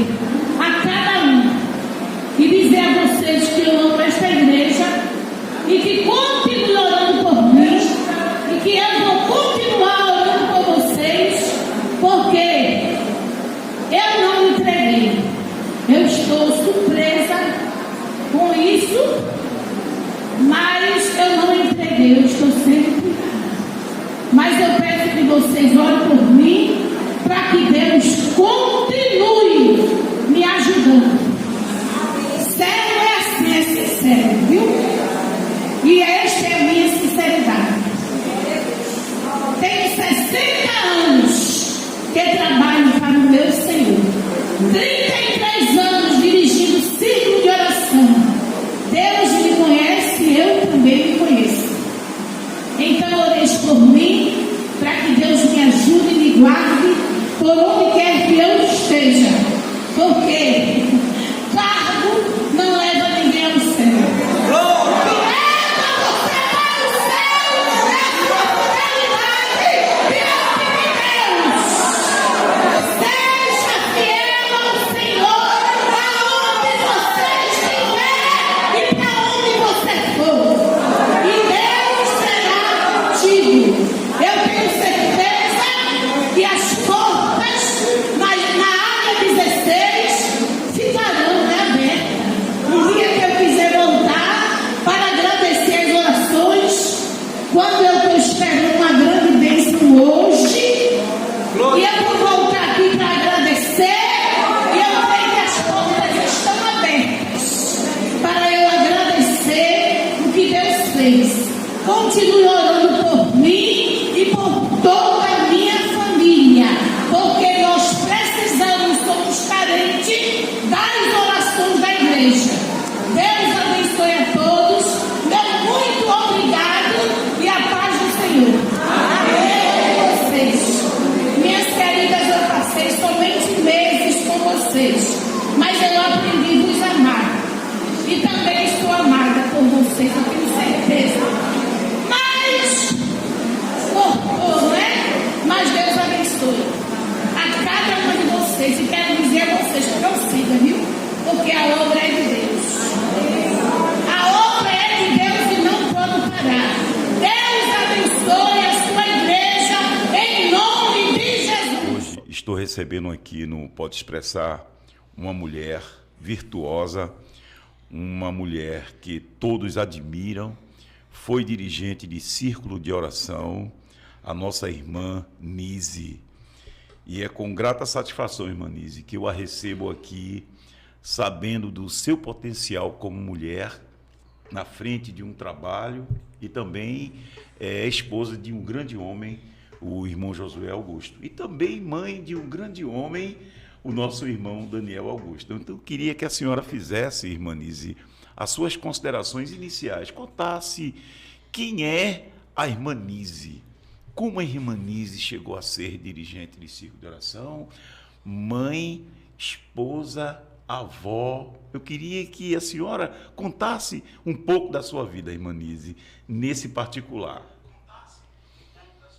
agradecer a cada um e dizer a vocês que eu amo esta igreja e que continue orando por mim e que eu vou continuar orando por vocês, porque eu não me entreguei. Eu estou surpresa com isso, mas eu não me entreguei, eu estou sempre cuidada. Mas eu peço que vocês orem por mim para que Deus continue me ajudando. Sério é assim, é sincero, viu? E esta é a minha sinceridade. Tenho 60 anos que trabalho para o meu Senhor. 33 anos dirigindo círculo de oração. Deus me conhece, eu também me conheço. Então oreis por mim, para que Deus me ajude e me guarde por onde quer que eu esteja. Porque cargo não leva ninguém ao céu. Quando eu estou esperando uma grande bênção hoje, e eu vou voltar aqui para agradecer, e eu creio que as portas estão abertas para eu agradecer o que Deus fez. Continue orando por mim e por toda a minha família, porque nós precisamos, somos carentes das orações da igreja. Deus abençoe a todos. Muito obrigado e a paz do Senhor. Amém. Vocês, minhas queridas, eu passei somente meses com vocês, mas eu aprendi a vos amar e também estou amada por vocês, eu tenho certeza. Mas né? Mas Deus abençoe a cada uma de vocês e quero dizer a vocês, prossiga, viu? Porque a obra é de Deus. A obra é de Deus e não pode parar. Deus abençoe a sua igreja em nome de Jesus. Hoje estou recebendo aqui no Pode Expressar uma mulher virtuosa, uma mulher que todos admiram, foi dirigente de círculo de oração, a nossa irmã Nise. E é com grata satisfação, irmã Nise, que eu a recebo aqui, sabendo do seu potencial como mulher, na frente de um trabalho, e também é esposa de um grande homem, o irmão Josué Augusto, e também mãe de um grande homem, o nosso irmão Daniel Augusto. Então eu queria que a senhora fizesse, irmã Nise, as suas considerações iniciais, contasse quem é a irmã Nise, como a irmã Nise chegou a ser dirigente de círculo de oração, mãe, esposa, avó. Eu queria que a senhora contasse um pouco da sua vida, irmã Nise, nesse particular.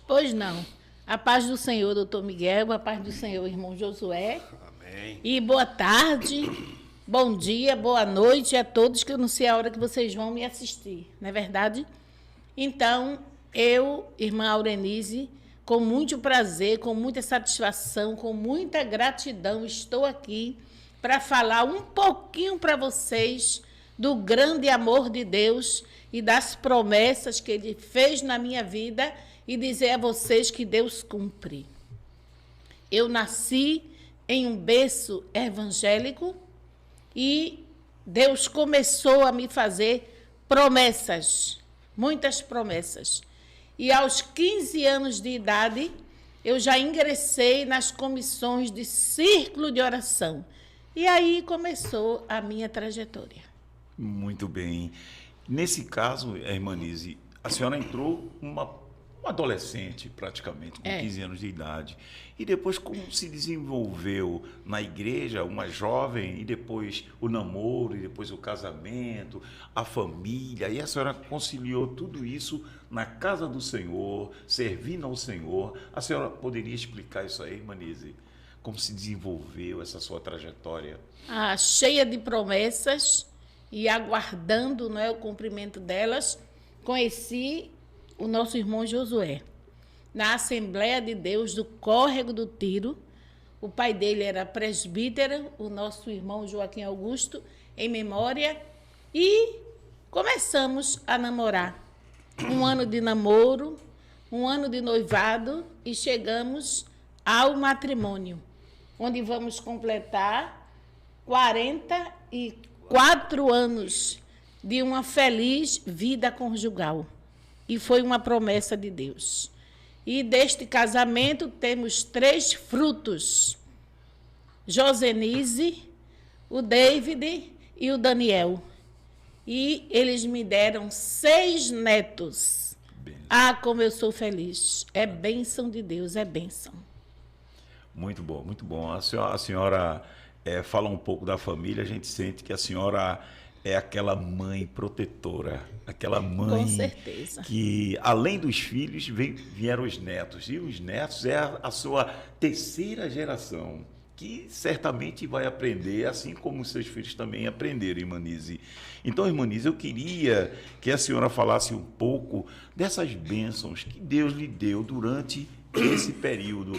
Pois não. A paz do Senhor, doutor Miguel, a paz do Senhor, irmão Josué. Amém. E boa tarde, bom dia, boa noite a todos, que eu não sei a hora que vocês vão me assistir, não é verdade? Então, eu, irmã Aurenise, com muito prazer, com muita satisfação, com muita gratidão, estou aqui para falar um pouquinho para vocês do grande amor de Deus e das promessas que Ele fez na minha vida e dizer a vocês que Deus cumpre. Eu nasci em um berço evangélico e Deus começou a me fazer promessas, muitas promessas. E aos 15 anos de idade, eu já ingressei nas comissões de círculo de oração. E aí começou a minha trajetória. Muito bem. Nesse caso, irmã Nise, a senhora entrou uma adolescente, praticamente, com 15 anos de idade. E depois, como se desenvolveu na igreja, uma jovem, e depois o namoro, e depois o casamento, a família, e a senhora conciliou tudo isso na casa do Senhor, servindo ao Senhor. A senhora poderia explicar isso aí, irmã Nise? Como se desenvolveu essa sua trajetória? Cheia de promessas e aguardando, não é, o cumprimento delas, conheci o nosso irmão Josué, na Assembleia de Deus do Córrego do Tiro. O pai dele era presbítero, o nosso irmão Joaquim Augusto, em memória, e começamos a namorar. 1 ano de namoro, 1 ano de noivado, e chegamos ao matrimônio, onde vamos completar 44 anos de uma feliz vida conjugal. E foi uma promessa de Deus. E deste casamento temos 3 frutos: Josenise, o David e o Daniel. E eles me deram 6 netos. Bênção. Como eu sou feliz. É bênção de Deus, é bênção. Muito bom, muito bom. A senhora fala um pouco da família, a gente sente que a senhora é aquela mãe protetora, aquela mãe, com certeza, que além dos filhos vieram os netos, e os netos é a sua 3ª geração, que certamente vai aprender, assim como os seus filhos também aprenderam, irmã Nise. Então, irmã Nise, eu queria que a senhora falasse um pouco dessas bênçãos que Deus lhe deu durante esse período,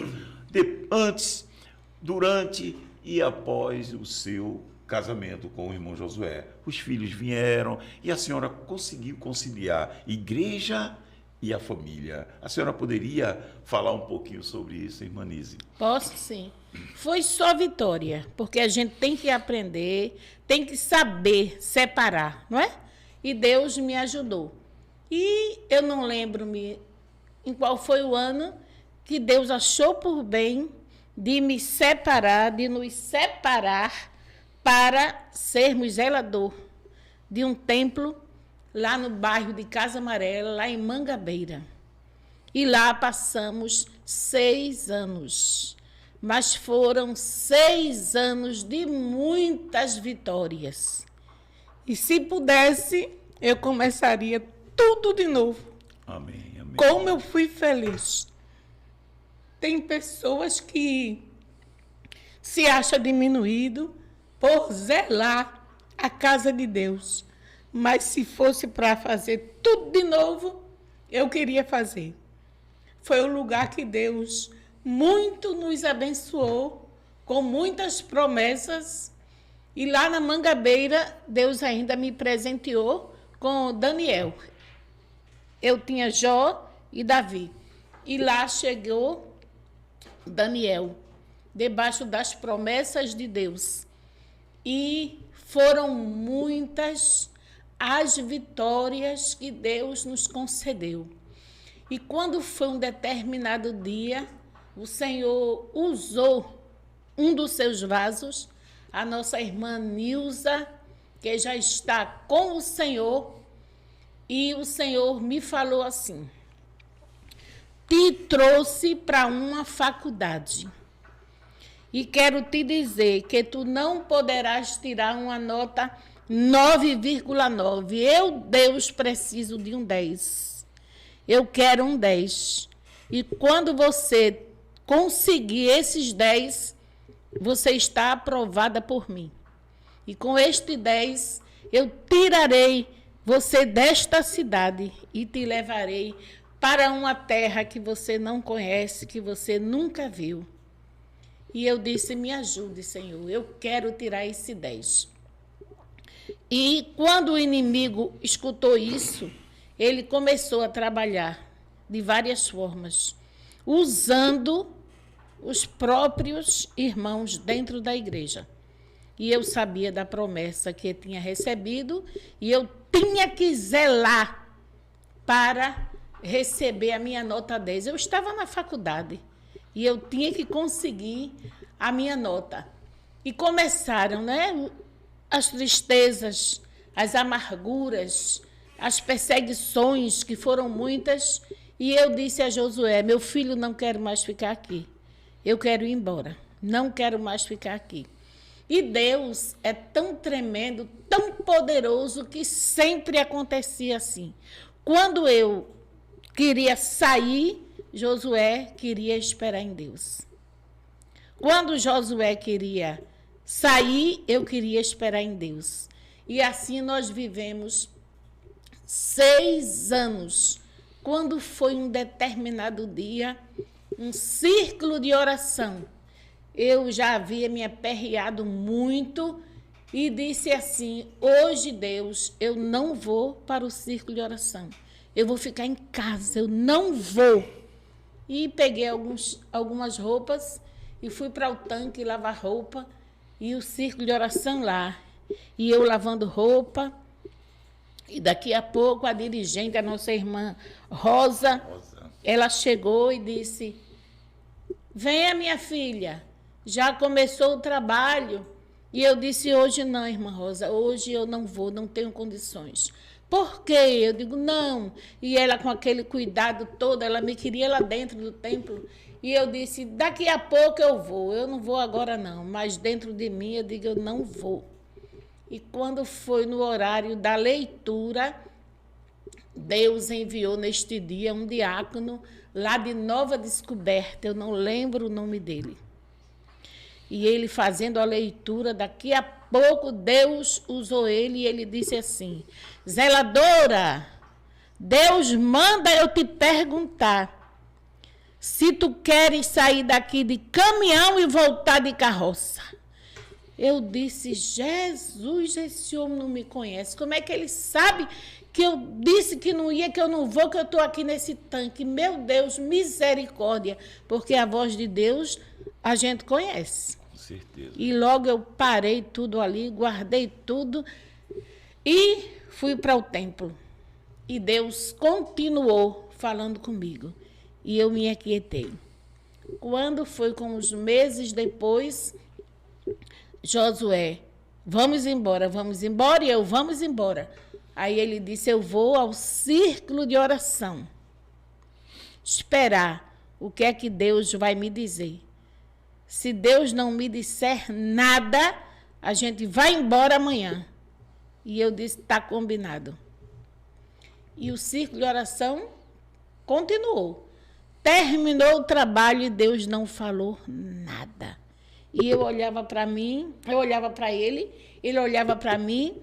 antes, durante e após o seu casamento com o irmão Josué. Os filhos vieram e a senhora conseguiu conciliar igreja e a família. A senhora poderia falar um pouquinho sobre isso, irmã Nise? Posso, sim. Foi só vitória, porque a gente tem que aprender, tem que saber separar, não é? E Deus me ajudou. E eu não lembro-me em qual foi o ano que Deus achou por bem de me separar, de nos separar, para sermos zelador de um templo lá no bairro de Casa Amarela, lá em Mangabeira. E lá passamos 6 anos. Mas foram 6 anos de muitas vitórias. E se pudesse, eu começaria tudo de novo. Amém, amém. Como eu fui feliz. Tem pessoas que se acham diminuído por zelar a casa de Deus. Mas se fosse para fazer tudo de novo, eu queria fazer. Foi o lugar que Deus muito nos abençoou, com muitas promessas. E lá na Mangabeira, Deus ainda me presenteou com Daniel. Eu tinha Jó e Davi. E lá chegou Daniel, debaixo das promessas de Deus. E foram muitas as vitórias que Deus nos concedeu. E quando foi um determinado dia, o Senhor usou um dos seus vasos, a nossa irmã Nilza, que já está com o Senhor, e o Senhor me falou assim: te trouxe para uma faculdade. E quero te dizer que tu não poderás tirar uma nota 9,9. Eu, Deus, preciso de um 10. Eu quero um 10. E quando você conseguir esses 10, você está aprovada por mim. E com este 10, eu tirarei você desta cidade e te levarei para uma terra que você não conhece, que você nunca viu. E eu disse: me ajude, Senhor, eu quero tirar esse 10. E quando o inimigo escutou isso, ele começou a trabalhar de várias formas, usando os próprios irmãos dentro da igreja. E eu sabia da promessa que eu tinha recebido e eu tinha que zelar para receber a minha nota 10. Eu estava na faculdade e eu tinha que conseguir a minha nota. E começaram, né, as tristezas, as amarguras, as perseguições, que foram muitas. E eu disse a Josué: meu filho, não quero mais ficar aqui. Eu quero ir embora. Não quero mais ficar aqui. E Deus é tão tremendo, tão poderoso, que sempre acontecia assim. Quando eu queria sair, Josué queria esperar em Deus. Quando Josué queria sair, eu queria esperar em Deus. E assim nós vivemos 6 anos. Quando foi um determinado dia, um círculo de oração, eu já havia me aperreado muito e disse assim: hoje, Deus, eu não vou para o círculo de oração. Eu vou ficar em casa, eu não vou. E peguei algumas roupas e fui para o tanque lavar roupa e o círculo de oração lá. E eu lavando roupa. E daqui a pouco a dirigente, a nossa irmã Rosa, ela chegou e disse: venha, minha filha, já começou o trabalho. E eu disse: hoje não, irmã Rosa, hoje eu não vou, não tenho condições. Por quê? Eu digo: não. E ela, com aquele cuidado todo, ela me queria lá dentro do templo. E eu disse: daqui a pouco eu vou, eu não vou agora não, mas dentro de mim eu digo: eu não vou. E quando foi no horário da leitura, Deus enviou neste dia um diácono lá de Nova Descoberta, eu não lembro o nome dele. E ele fazendo a leitura, daqui a pouco Deus usou ele e ele disse assim: zeladora, Deus manda eu te perguntar se tu queres sair daqui de caminhão e voltar de carroça. Eu disse: Jesus, esse homem não me conhece. Como é que ele sabe que eu disse que não ia, que eu não vou, que eu estou aqui nesse tanque? Meu Deus, misericórdia. Porque a voz de Deus a gente conhece. Com certeza. E logo eu parei tudo ali, guardei tudo e fui para o templo. E Deus continuou falando comigo. E eu me aquietei. Quando foi com uns meses depois, Josué: vamos embora, e eu: vamos embora. Aí ele disse: eu vou ao círculo de oração, esperar o que é que Deus vai me dizer. Se Deus não me disser nada, a gente vai embora amanhã. E eu disse: está combinado. E o círculo de oração continuou. Terminou o trabalho e Deus não falou nada. E eu olhava para mim, eu olhava para ele olhava para mim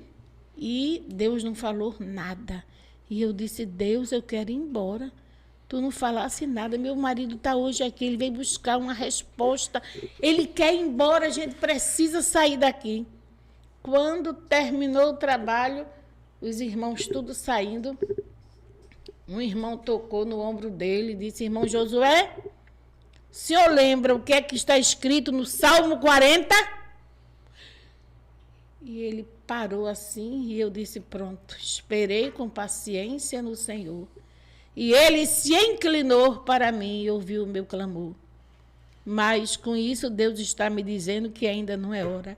e Deus não falou nada. E eu disse: Deus, eu quero ir embora. Tu não falasse nada. Meu marido está hoje aqui, ele veio buscar uma resposta. Ele quer ir embora, a gente precisa sair daqui. Quando terminou o trabalho, os irmãos tudo saindo, um irmão tocou no ombro dele e disse: irmão Josué, o senhor lembra o que é que está escrito no Salmo 40? E ele parou assim e eu disse: pronto, esperei com paciência no Senhor. E ele se inclinou para mim e ouviu o meu clamor. Mas com isso Deus está me dizendo que ainda não é hora.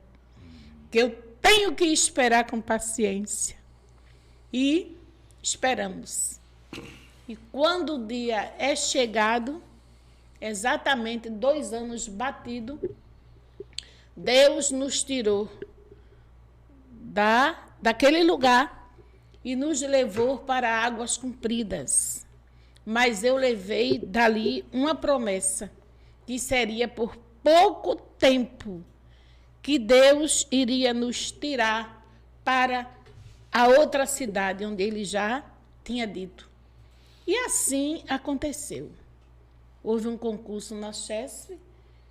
Que eu tenho que esperar com paciência. E esperamos. E quando o dia é chegado, exatamente 2 anos batido, Deus nos tirou daquele lugar e nos levou para águas compridas. Mas eu levei dali uma promessa, que seria por pouco tempo que Deus iria nos tirar para a outra cidade, onde ele já tinha dito. E assim aconteceu. Houve um concurso na CHESF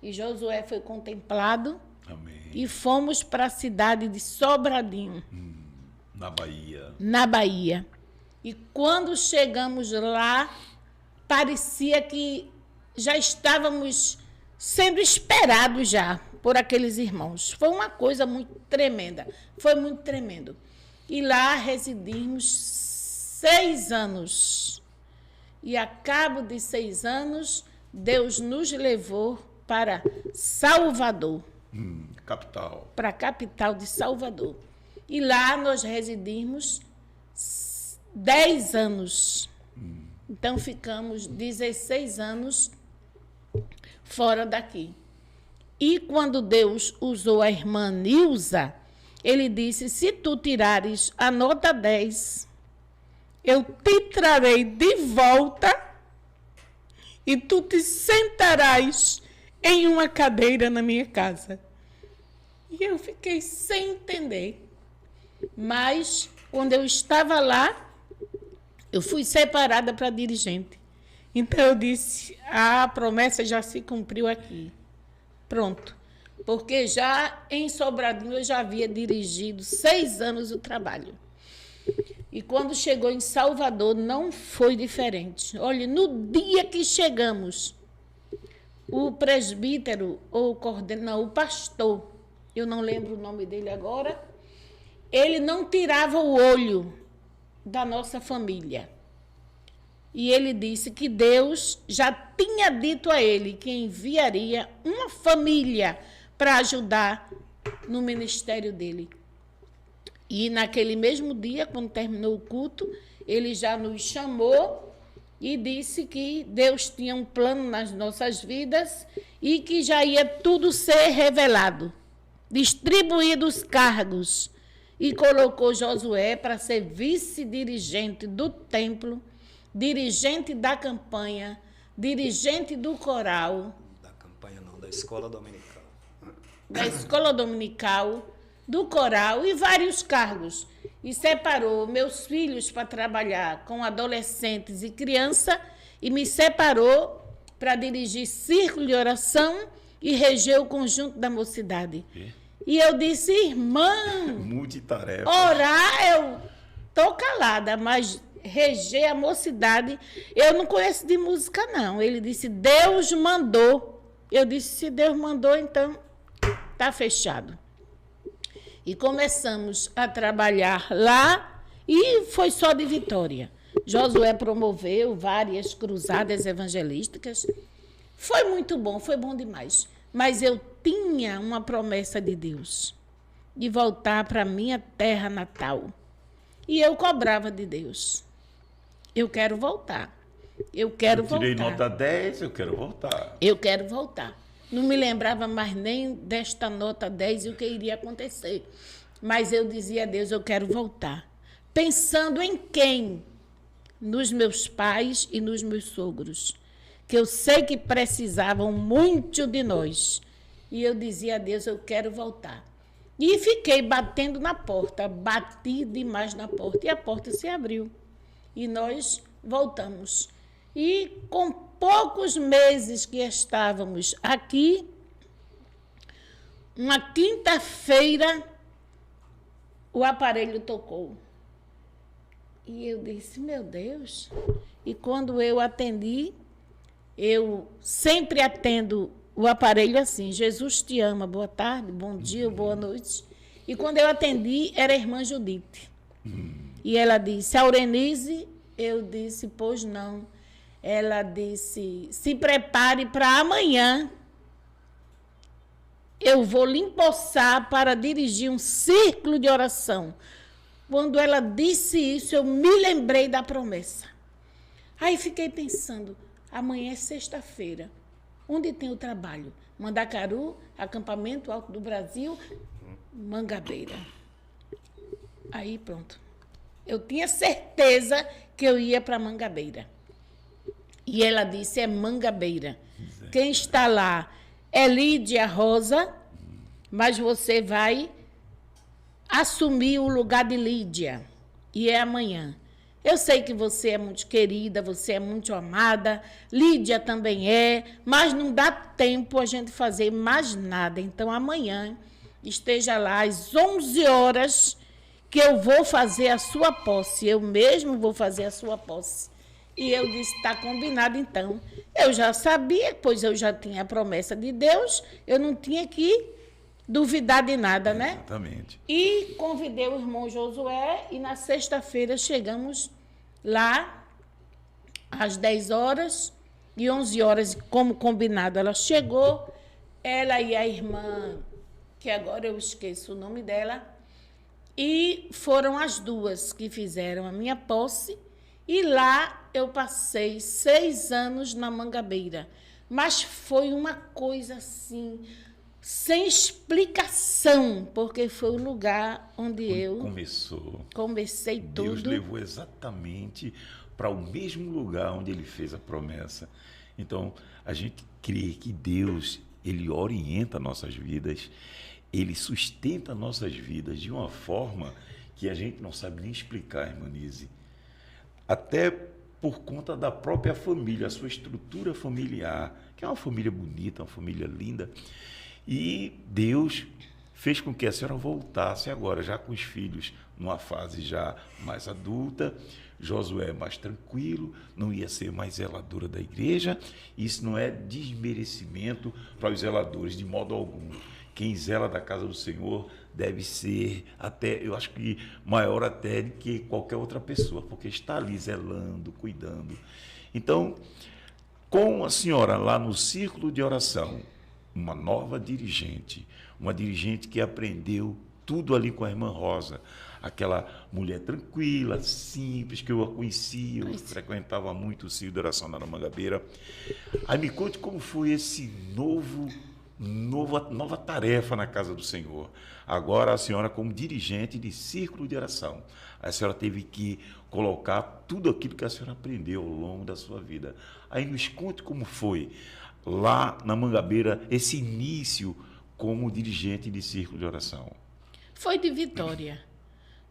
e Josué foi contemplado. Amém. E fomos para a cidade de Sobradinho. Na Bahia. Na Bahia. E quando chegamos lá, parecia que já estávamos sendo esperados já por aqueles irmãos. Foi uma coisa muito tremenda. Foi muito tremendo. E lá residimos 6 anos. E a cabo de 6 anos, Deus nos levou para Salvador. Capital. Para a capital de Salvador. E lá nós residimos 10 anos. Então ficamos 16 anos fora daqui. E quando Deus usou a irmã Nilza, ele disse: se tu tirares a nota 10, eu te trarei de volta e tu te sentarás em uma cadeira na minha casa. E eu fiquei sem entender. Mas, quando eu estava lá, eu fui separada para dirigente. Então, eu disse, a promessa já se cumpriu aqui. Pronto. Porque já em Sobradinho eu já havia dirigido 6 anos o trabalho. E quando chegou em Salvador, não foi diferente. Olha, no dia que chegamos, o presbítero, ou o pastor, eu não lembro o nome dele agora, ele não tirava o olho da nossa família. E ele disse que Deus já tinha dito a ele que enviaria uma família para ajudar no ministério dele. E naquele mesmo dia, quando terminou o culto, ele já nos chamou e disse que Deus tinha um plano nas nossas vidas e que já ia tudo ser revelado. Distribuído os cargos e colocou Josué para ser vice-dirigente do templo, dirigente da campanha, dirigente do coral. Da campanha não, da escola dominical. Da escola dominical, do coral e vários cargos. E separou meus filhos para trabalhar com adolescentes e criança e me separou para dirigir círculo de oração e reger o conjunto da mocidade. E eu disse, irmã, Multitarefa. orar eu estou calada, mas reger a mocidade, eu não conheço de música não. Ele disse, Deus mandou. Eu disse, se Deus mandou, então está fechado. E começamos a trabalhar lá e foi só de vitória. Josué promoveu várias cruzadas evangelísticas. Foi muito bom, foi bom demais. Mas eu tinha uma promessa de Deus, de voltar para a minha terra natal. E eu cobrava de Deus. Eu quero voltar. Eu quero voltar. Tirei nota 10, eu quero voltar. Eu quero voltar. Não me lembrava mais nem desta nota 10 e o que iria acontecer. Mas eu dizia a Deus, eu quero voltar. Pensando em quem? Nos meus pais e nos meus sogros, que eu sei que precisavam muito de nós. E eu dizia a Deus, eu quero voltar. E fiquei batendo na porta, bati demais na porta, e a porta se abriu. E nós voltamos. E com poucos meses que estávamos aqui, uma quinta-feira, o aparelho tocou. E eu disse, meu Deus. E quando eu atendi, eu sempre atendo o aparelho assim, Jesus te ama, boa tarde, bom dia, boa noite. E quando eu atendi, era a irmã Judite. E ela disse, Aurenise, eu disse, pois não. Ela disse, se prepare para amanhã, eu vou lhe empossar para dirigir um círculo de oração. Quando ela disse isso, eu me lembrei da promessa. Aí fiquei pensando, amanhã é sexta-feira. Onde tem o trabalho? Mandacaru, Acampamento Alto do Brasil, Mangabeira. Aí pronto. Eu tinha certeza que eu ia para Mangabeira. E ela disse, é Mangabeira. Quem está lá é Lídia Rosa, mas você vai assumir o lugar de Lídia. E é amanhã. Eu sei que você é muito querida, você é muito amada, Lídia também é, mas não dá tempo a gente fazer mais nada. Então, amanhã, esteja lá às 11 horas, que eu vou fazer a sua posse. Eu mesmo vou fazer a sua posse. E eu disse, está combinado, então. Eu já sabia, pois eu já tinha a promessa de Deus, eu não tinha que duvidar de nada, né? Exatamente. E convidei o irmão Josué e na sexta-feira chegamos lá às 10 horas e 11 horas, como combinado. Ela chegou, ela e a irmã, que agora eu esqueço o nome dela, e foram as duas que fizeram a minha posse. E lá eu passei 6 anos na Mangabeira. Mas foi uma coisa assim, sem explicação, porque foi o lugar onde eu comecei tudo. Deus levou exatamente para o mesmo lugar onde ele fez a promessa. Então, a gente crê que Deus, Ele orienta nossas vidas, Ele sustenta nossas vidas de uma forma que a gente não sabe nem explicar, irmã Nise. Até por conta da própria família, a sua estrutura familiar, que é uma família bonita, uma família linda. E Deus fez com que a senhora voltasse agora, já com os filhos numa fase já mais adulta, Josué mais tranquilo, não ia ser mais zeladora da igreja. Isso não é desmerecimento para os zeladores, de modo algum. Quem zela da casa do Senhor deve ser até, eu acho que maior até do que qualquer outra pessoa, porque está ali zelando, cuidando. Então, com a senhora lá no círculo de oração, uma nova dirigente, uma dirigente que aprendeu tudo ali com a irmã Rosa, aquela mulher tranquila, simples, que eu a conhecia, eu frequentava muito o círculo de oração na Mangabeira. Aí me conte como foi esse nova tarefa na casa do Senhor. Agora a senhora como dirigente de círculo de oração, a senhora teve que colocar tudo aquilo que a senhora aprendeu ao longo da sua vida. Aí nos conte como foi lá na Mangabeira esse início como dirigente de círculo de oração. Foi de vitória,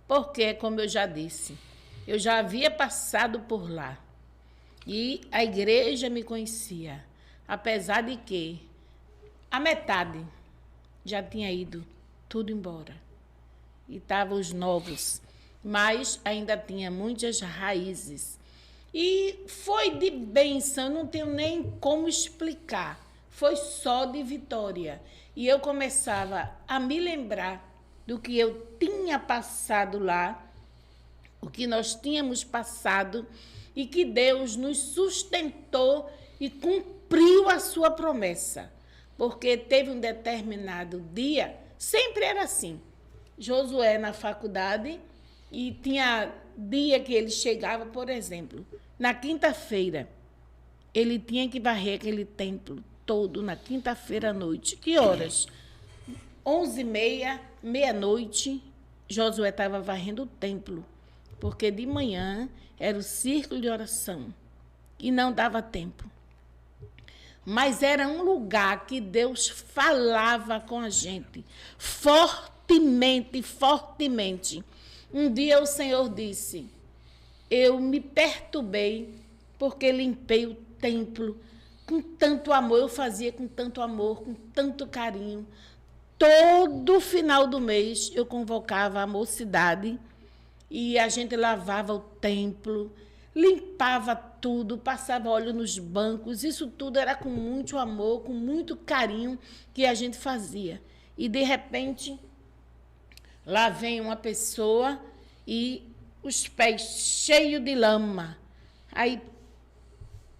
porque, como eu já disse, eu já havia passado por lá e a igreja me conhecia, apesar de que a metade já tinha ido tudo embora e estavam os novos, mas ainda tinha muitas raízes. E foi de bênção, não tenho nem como explicar, foi só de vitória. E eu começava a me lembrar do que eu tinha passado lá, o que nós tínhamos passado, e que Deus nos sustentou e cumpriu a sua promessa. Porque teve um determinado dia, sempre era assim, Josué na faculdade, e tinha dia que ele chegava, por exemplo, na quinta-feira, ele tinha que varrer aquele templo todo na quinta-feira à noite. Que horas? 11h30, meia-noite, Josué estava varrendo o templo, porque de manhã era o círculo de oração e não dava tempo. Mas era um lugar que Deus falava com a gente, fortemente, fortemente. Um dia o Senhor disse, eu me perturbei porque limpei o templo com tanto amor, eu fazia com tanto amor, com tanto carinho. Todo final do mês eu convocava a mocidade e a gente lavava o templo, limpava tudo, passava óleo nos bancos, isso tudo era com muito amor, com muito carinho que a gente fazia. E, de repente, lá vem uma pessoa e os pés cheios de lama. Aí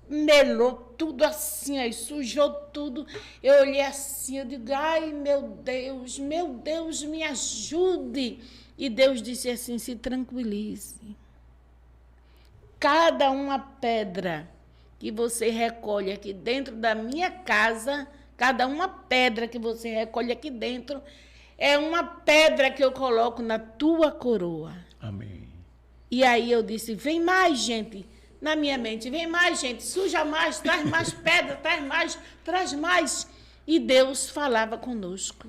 melou tudo assim, aí sujou tudo. Eu olhei assim, eu digo, ai, meu Deus, me ajude. E Deus disse assim, se tranquilize. Cada uma pedra que você recolhe aqui dentro da minha casa, cada uma pedra que você recolhe aqui dentro, é uma pedra que eu coloco na tua coroa. Amém. E aí eu disse, vem mais, gente. Na minha mente, vem mais, gente, suja mais, traz mais pedra, traz mais. E Deus falava conosco.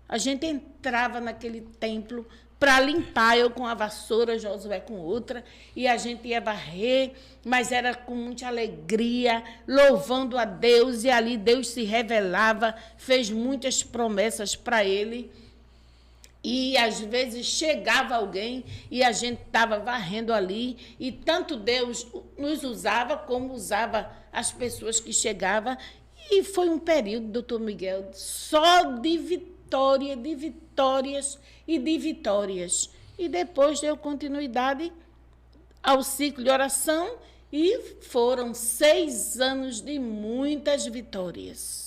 A gente entrava naquele templo para limpar, eu com a vassoura, Josué com outra, e a gente ia varrer, mas era com muita alegria, louvando a Deus, e ali Deus se revelava, fez muitas promessas para ele. E, às vezes, chegava alguém e a gente estava varrendo ali. E tanto Deus nos usava, como usava as pessoas que chegavam. E foi um período, doutor Miguel, só de vitória, de vitórias e de vitórias. E depois deu continuidade ao ciclo de oração e foram 6 anos de muitas vitórias.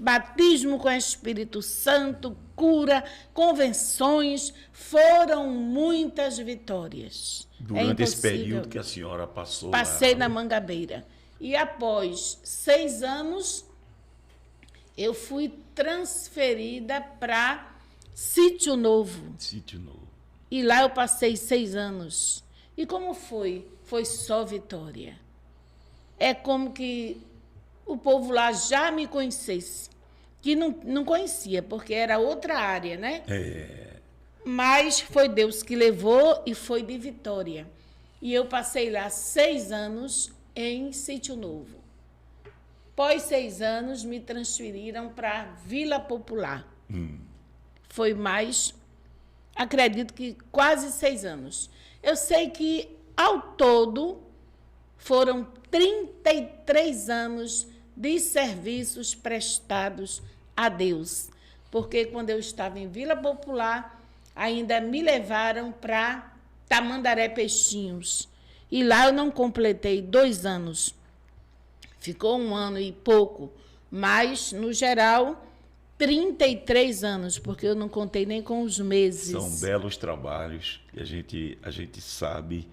Batismo com o Espírito Santo, cura, convenções, foram muitas vitórias. Durante esse período que a senhora passou Passei lá, na Mangabeira. E após 6 anos, eu fui transferida para Sítio Novo. Sítio Novo. E lá eu passei 6 anos. E como foi? Foi só vitória. É como que o povo lá já me conhecesse. que não conhecia, porque era outra área, né? É. Mas foi Deus que levou e foi de Vitória. E eu passei lá 6 anos em Sítio Novo. Após 6 anos, me transferiram para Vila Popular. Foi mais, acredito que quase 6 anos. Eu sei que, ao todo, foram 33 anos de serviços prestados a Deus. Porque quando eu estava em Vila Popular, ainda me levaram para Tamandaré Peixinhos. E lá eu não completei 2 anos. Ficou 1 ano e pouco. Mas, no geral, 33 anos, porque eu não contei nem com os meses. São belos trabalhos e a gente sabe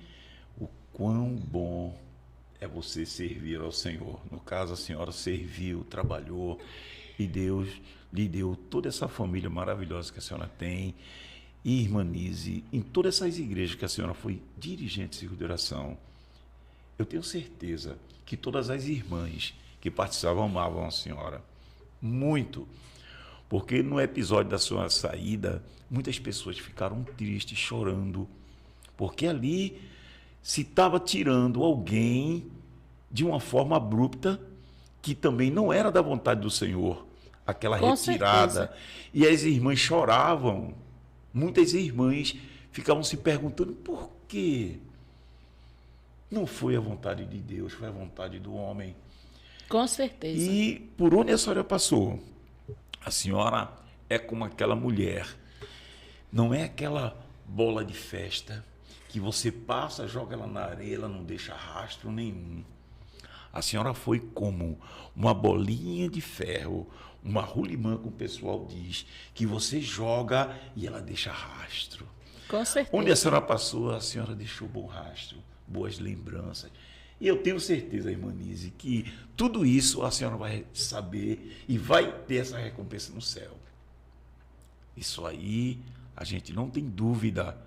o quão bom é você servir ao Senhor. No caso, a senhora serviu, trabalhou e Deus lhe deu toda essa família maravilhosa que a senhora tem. E, irmã Nise, em todas essas igrejas que a senhora foi dirigente de círculo de oração, eu tenho certeza que todas as irmãs que participavam amavam a senhora muito. Porque no episódio da sua saída, muitas pessoas ficaram tristes, chorando, porque ali se estava tirando alguém de uma forma abrupta, que também não era da vontade do Senhor, aquela Com retirada. certeza. E as irmãs choravam, muitas irmãs ficavam se perguntando por quê? Não foi a vontade de Deus, foi a vontade do homem. Com certeza. E por onde a senhora passou? A senhora é como aquela mulher, não é aquela bola de festa que você passa, joga ela na areia, ela não deixa rastro nenhum. A senhora foi como uma bolinha de ferro, uma rolimã, como o pessoal diz, que você joga e ela deixa rastro. Com certeza. Onde a senhora passou, a senhora deixou bom rastro, boas lembranças. E eu tenho certeza, irmã Nise, que tudo isso a senhora vai saber e vai ter essa recompensa no céu. Isso aí, a gente não tem dúvida.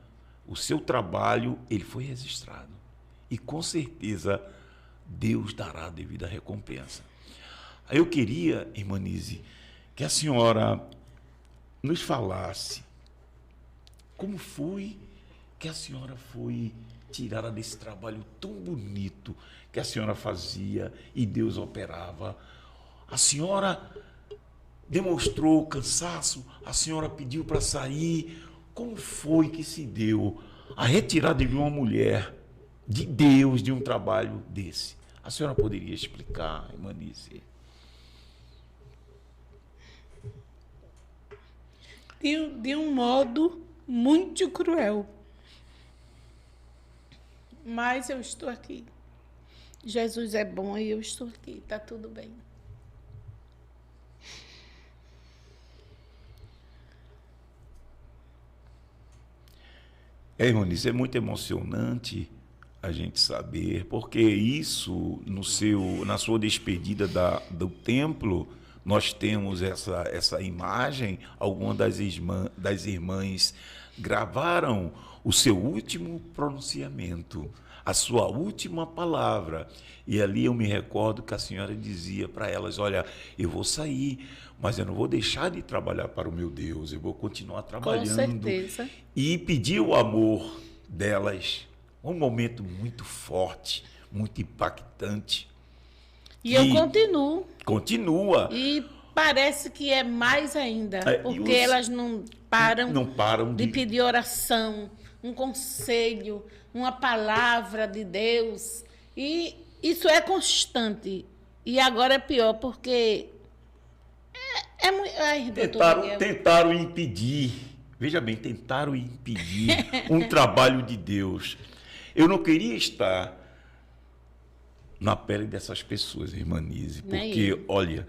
O seu trabalho, ele foi registrado. E com certeza, Deus dará a devida recompensa. Aí eu queria, irmã Nise, que a senhora nos falasse como foi que a senhora foi tirada desse trabalho tão bonito que a senhora fazia e Deus operava. A senhora demonstrou cansaço, a senhora pediu para sair. Como foi que se deu a retirada de uma mulher de Deus de um trabalho desse? A senhora poderia explicar, irmã Nise? De um modo muito cruel. Mas eu estou aqui. Jesus é bom e eu estou aqui. Está tudo bem. Irmã Nise, é muito emocionante a gente saber, porque isso, na sua despedida do templo, nós temos essa imagem. Algumas das irmãs gravaram o seu último pronunciamento, a sua última palavra. E ali eu me recordo que a senhora dizia para elas: olha, eu vou sair, mas eu não vou deixar de trabalhar para o meu Deus, eu vou continuar trabalhando. Com certeza. E pedir o amor delas. Um momento muito forte, muito impactante. E eu continuo. Continua. E parece que é mais ainda, porque elas não param de pedir oração, um conselho, uma palavra de Deus. E isso é constante. E agora é pior, porque tentaram impedir, veja bem, tentaram impedir um trabalho de Deus. Eu não queria estar na pele dessas pessoas, irmã Nise, porque, olha,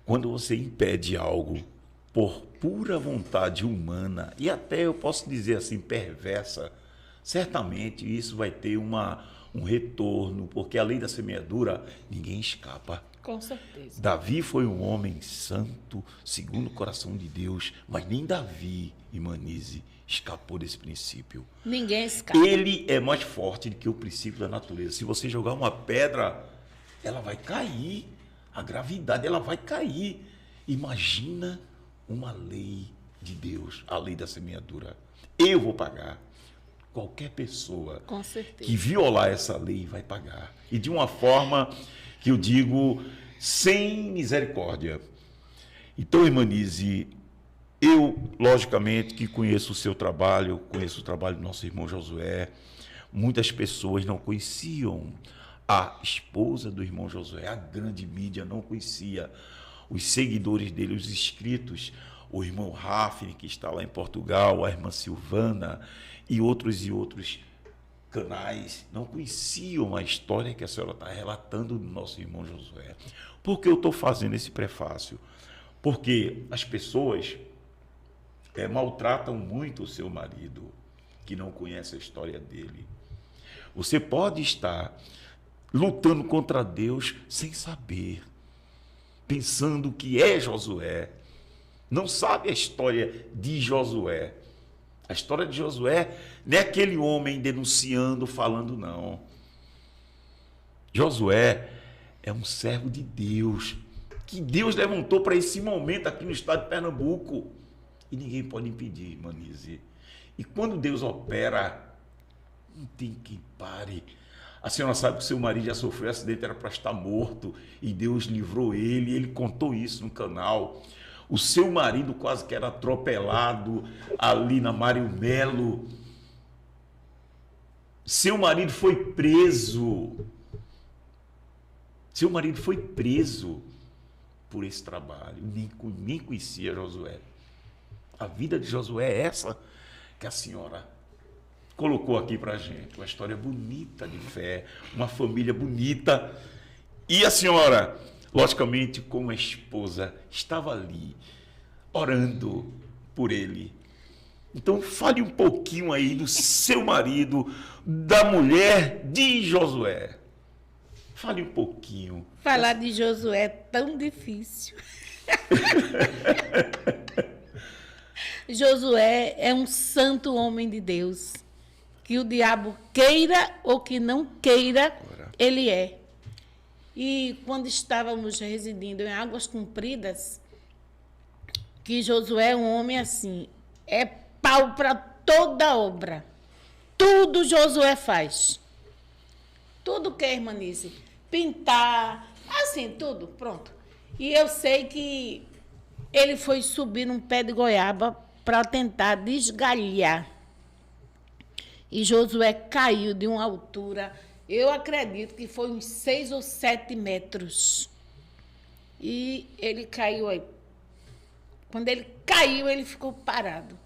quando você impede algo por pura vontade humana, e até eu posso dizer assim, perversa, certamente isso vai ter um retorno, porque a lei da semeadura, ninguém escapa. Com certeza. Davi foi um homem santo, segundo o coração de Deus, mas nem Davi, irmã Nise, escapou desse princípio. Ninguém escapa. Ele é mais forte do que o princípio da natureza. Se você jogar uma pedra, ela vai cair. A gravidade, ela vai cair. Imagina uma lei de Deus, a lei da semeadura. Eu vou pagar. Qualquer pessoa Com certeza. que violar essa lei vai pagar. E de uma forma que eu digo sem misericórdia. Então, irmã Nise, eu, logicamente, que conheço o seu trabalho, conheço o trabalho do nosso irmão Josué. Muitas pessoas não conheciam a esposa do irmão Josué, a grande mídia não conhecia. Os seguidores dele, os inscritos, o irmão Rafne, que está lá em Portugal, a irmã Silvana e outros canais, não conheciam a história que a senhora está relatando do nosso irmão Josué. Por que eu estou fazendo esse prefácio? Porque as pessoas maltratam muito o seu marido, que não conhece a história dele. Você pode estar lutando contra Deus sem saber, pensando que é Josué, não sabe a história de Josué. A história de Josué não é aquele homem denunciando, falando, não. Josué é um servo de Deus, que Deus levantou para esse momento aqui no estado de Pernambuco. E ninguém pode impedir, irmã Nise. E quando Deus opera, não tem quem pare. A senhora sabe que seu marido já sofreu acidente, era para estar morto, e Deus livrou ele contou isso no canal. O seu marido quase que era atropelado ali na Mário Melo. Seu marido foi preso. Seu marido foi preso por esse trabalho. Nem conhecia Josué. A vida de Josué é essa que a senhora colocou aqui para a gente. Uma história bonita de fé, uma família bonita. E a senhora, logicamente, como a esposa, estava ali, orando por ele. Então, fale um pouquinho aí do seu marido, da mulher de Josué. Fale um pouquinho. Falar de Josué é tão difícil. Josué é um santo homem de Deus, que o diabo queira ou que não queira, ele é. E quando estávamos residindo em Águas Compridas, que Josué é um homem assim, é pau para toda obra. Tudo Josué faz. Tudo que, irmã Nise? Pintar, assim, tudo, pronto. E eu sei que ele foi subir num pé de goiaba para tentar desgalhar. E Josué caiu de uma altura, eu acredito que foi uns 6 ou 7 metros. E ele caiu aí. Quando ele caiu, ele ficou parado.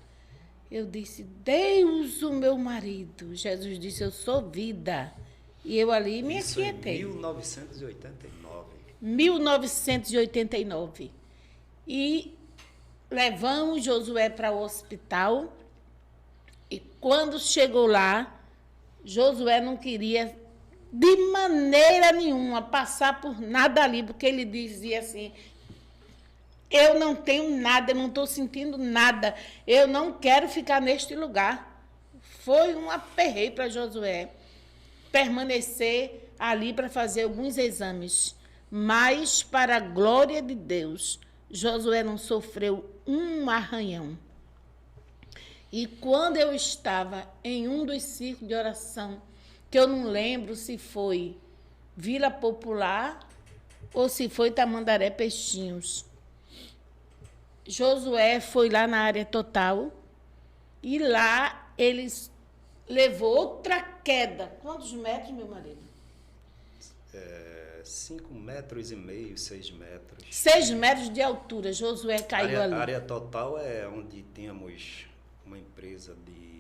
Eu disse, Deus, o meu marido. Jesus disse, eu sou vida. E eu ali me aquietei. 1989. 1989. E levamos Josué para o hospital. E quando chegou lá, Josué não queria de maneira nenhuma passar por nada ali, porque ele dizia assim, eu não tenho nada, eu não estou sentindo nada, eu não quero ficar neste lugar. Foi um aperreio para Josué permanecer ali para fazer alguns exames. Mas, para a glória de Deus, Josué não sofreu um arranhão. E quando eu estava em um dos círculos de oração, que eu não lembro se foi Vila Popular ou se foi Tamandaré Peixinhos, Josué foi lá na área total e lá eles levou outra queda. Quantos metros, meu marido? 5,5 metros, 6 metros. 6 metros de altura, Josué caiu ali. A área total é onde tínhamos uma empresa de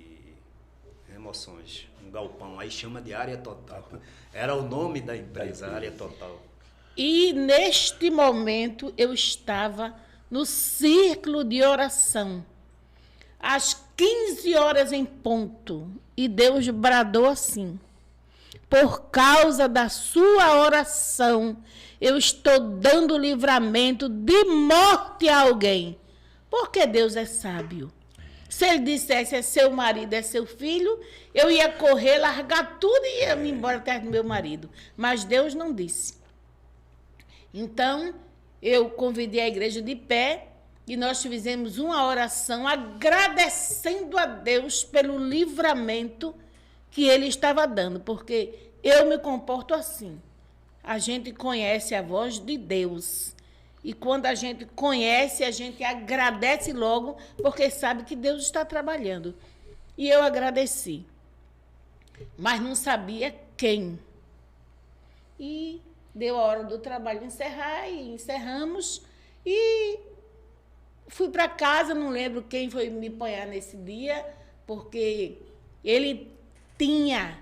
remoções, um galpão, aí chama de área total. Era o nome da empresa, área total. E neste momento eu estava no círculo de oração, às 15 horas em ponto, e Deus bradou assim, por causa da sua oração, eu estou dando livramento de morte a alguém, porque Deus é sábio. Se ele dissesse é seu marido, é seu filho, eu ia correr, largar tudo e ia me embora atrás do meu marido. Mas Deus não disse. Então, eu convidei a igreja de pé e nós fizemos uma oração agradecendo a Deus pelo livramento que Ele estava dando, porque eu me comporto assim. A gente conhece a voz de Deus. E quando a gente conhece, a gente agradece logo, porque sabe que Deus está trabalhando. E eu agradeci. Mas não sabia quem. E deu a hora do trabalho encerrar, e encerramos. E fui para casa, não lembro quem foi me apoiar nesse dia, porque ele tinha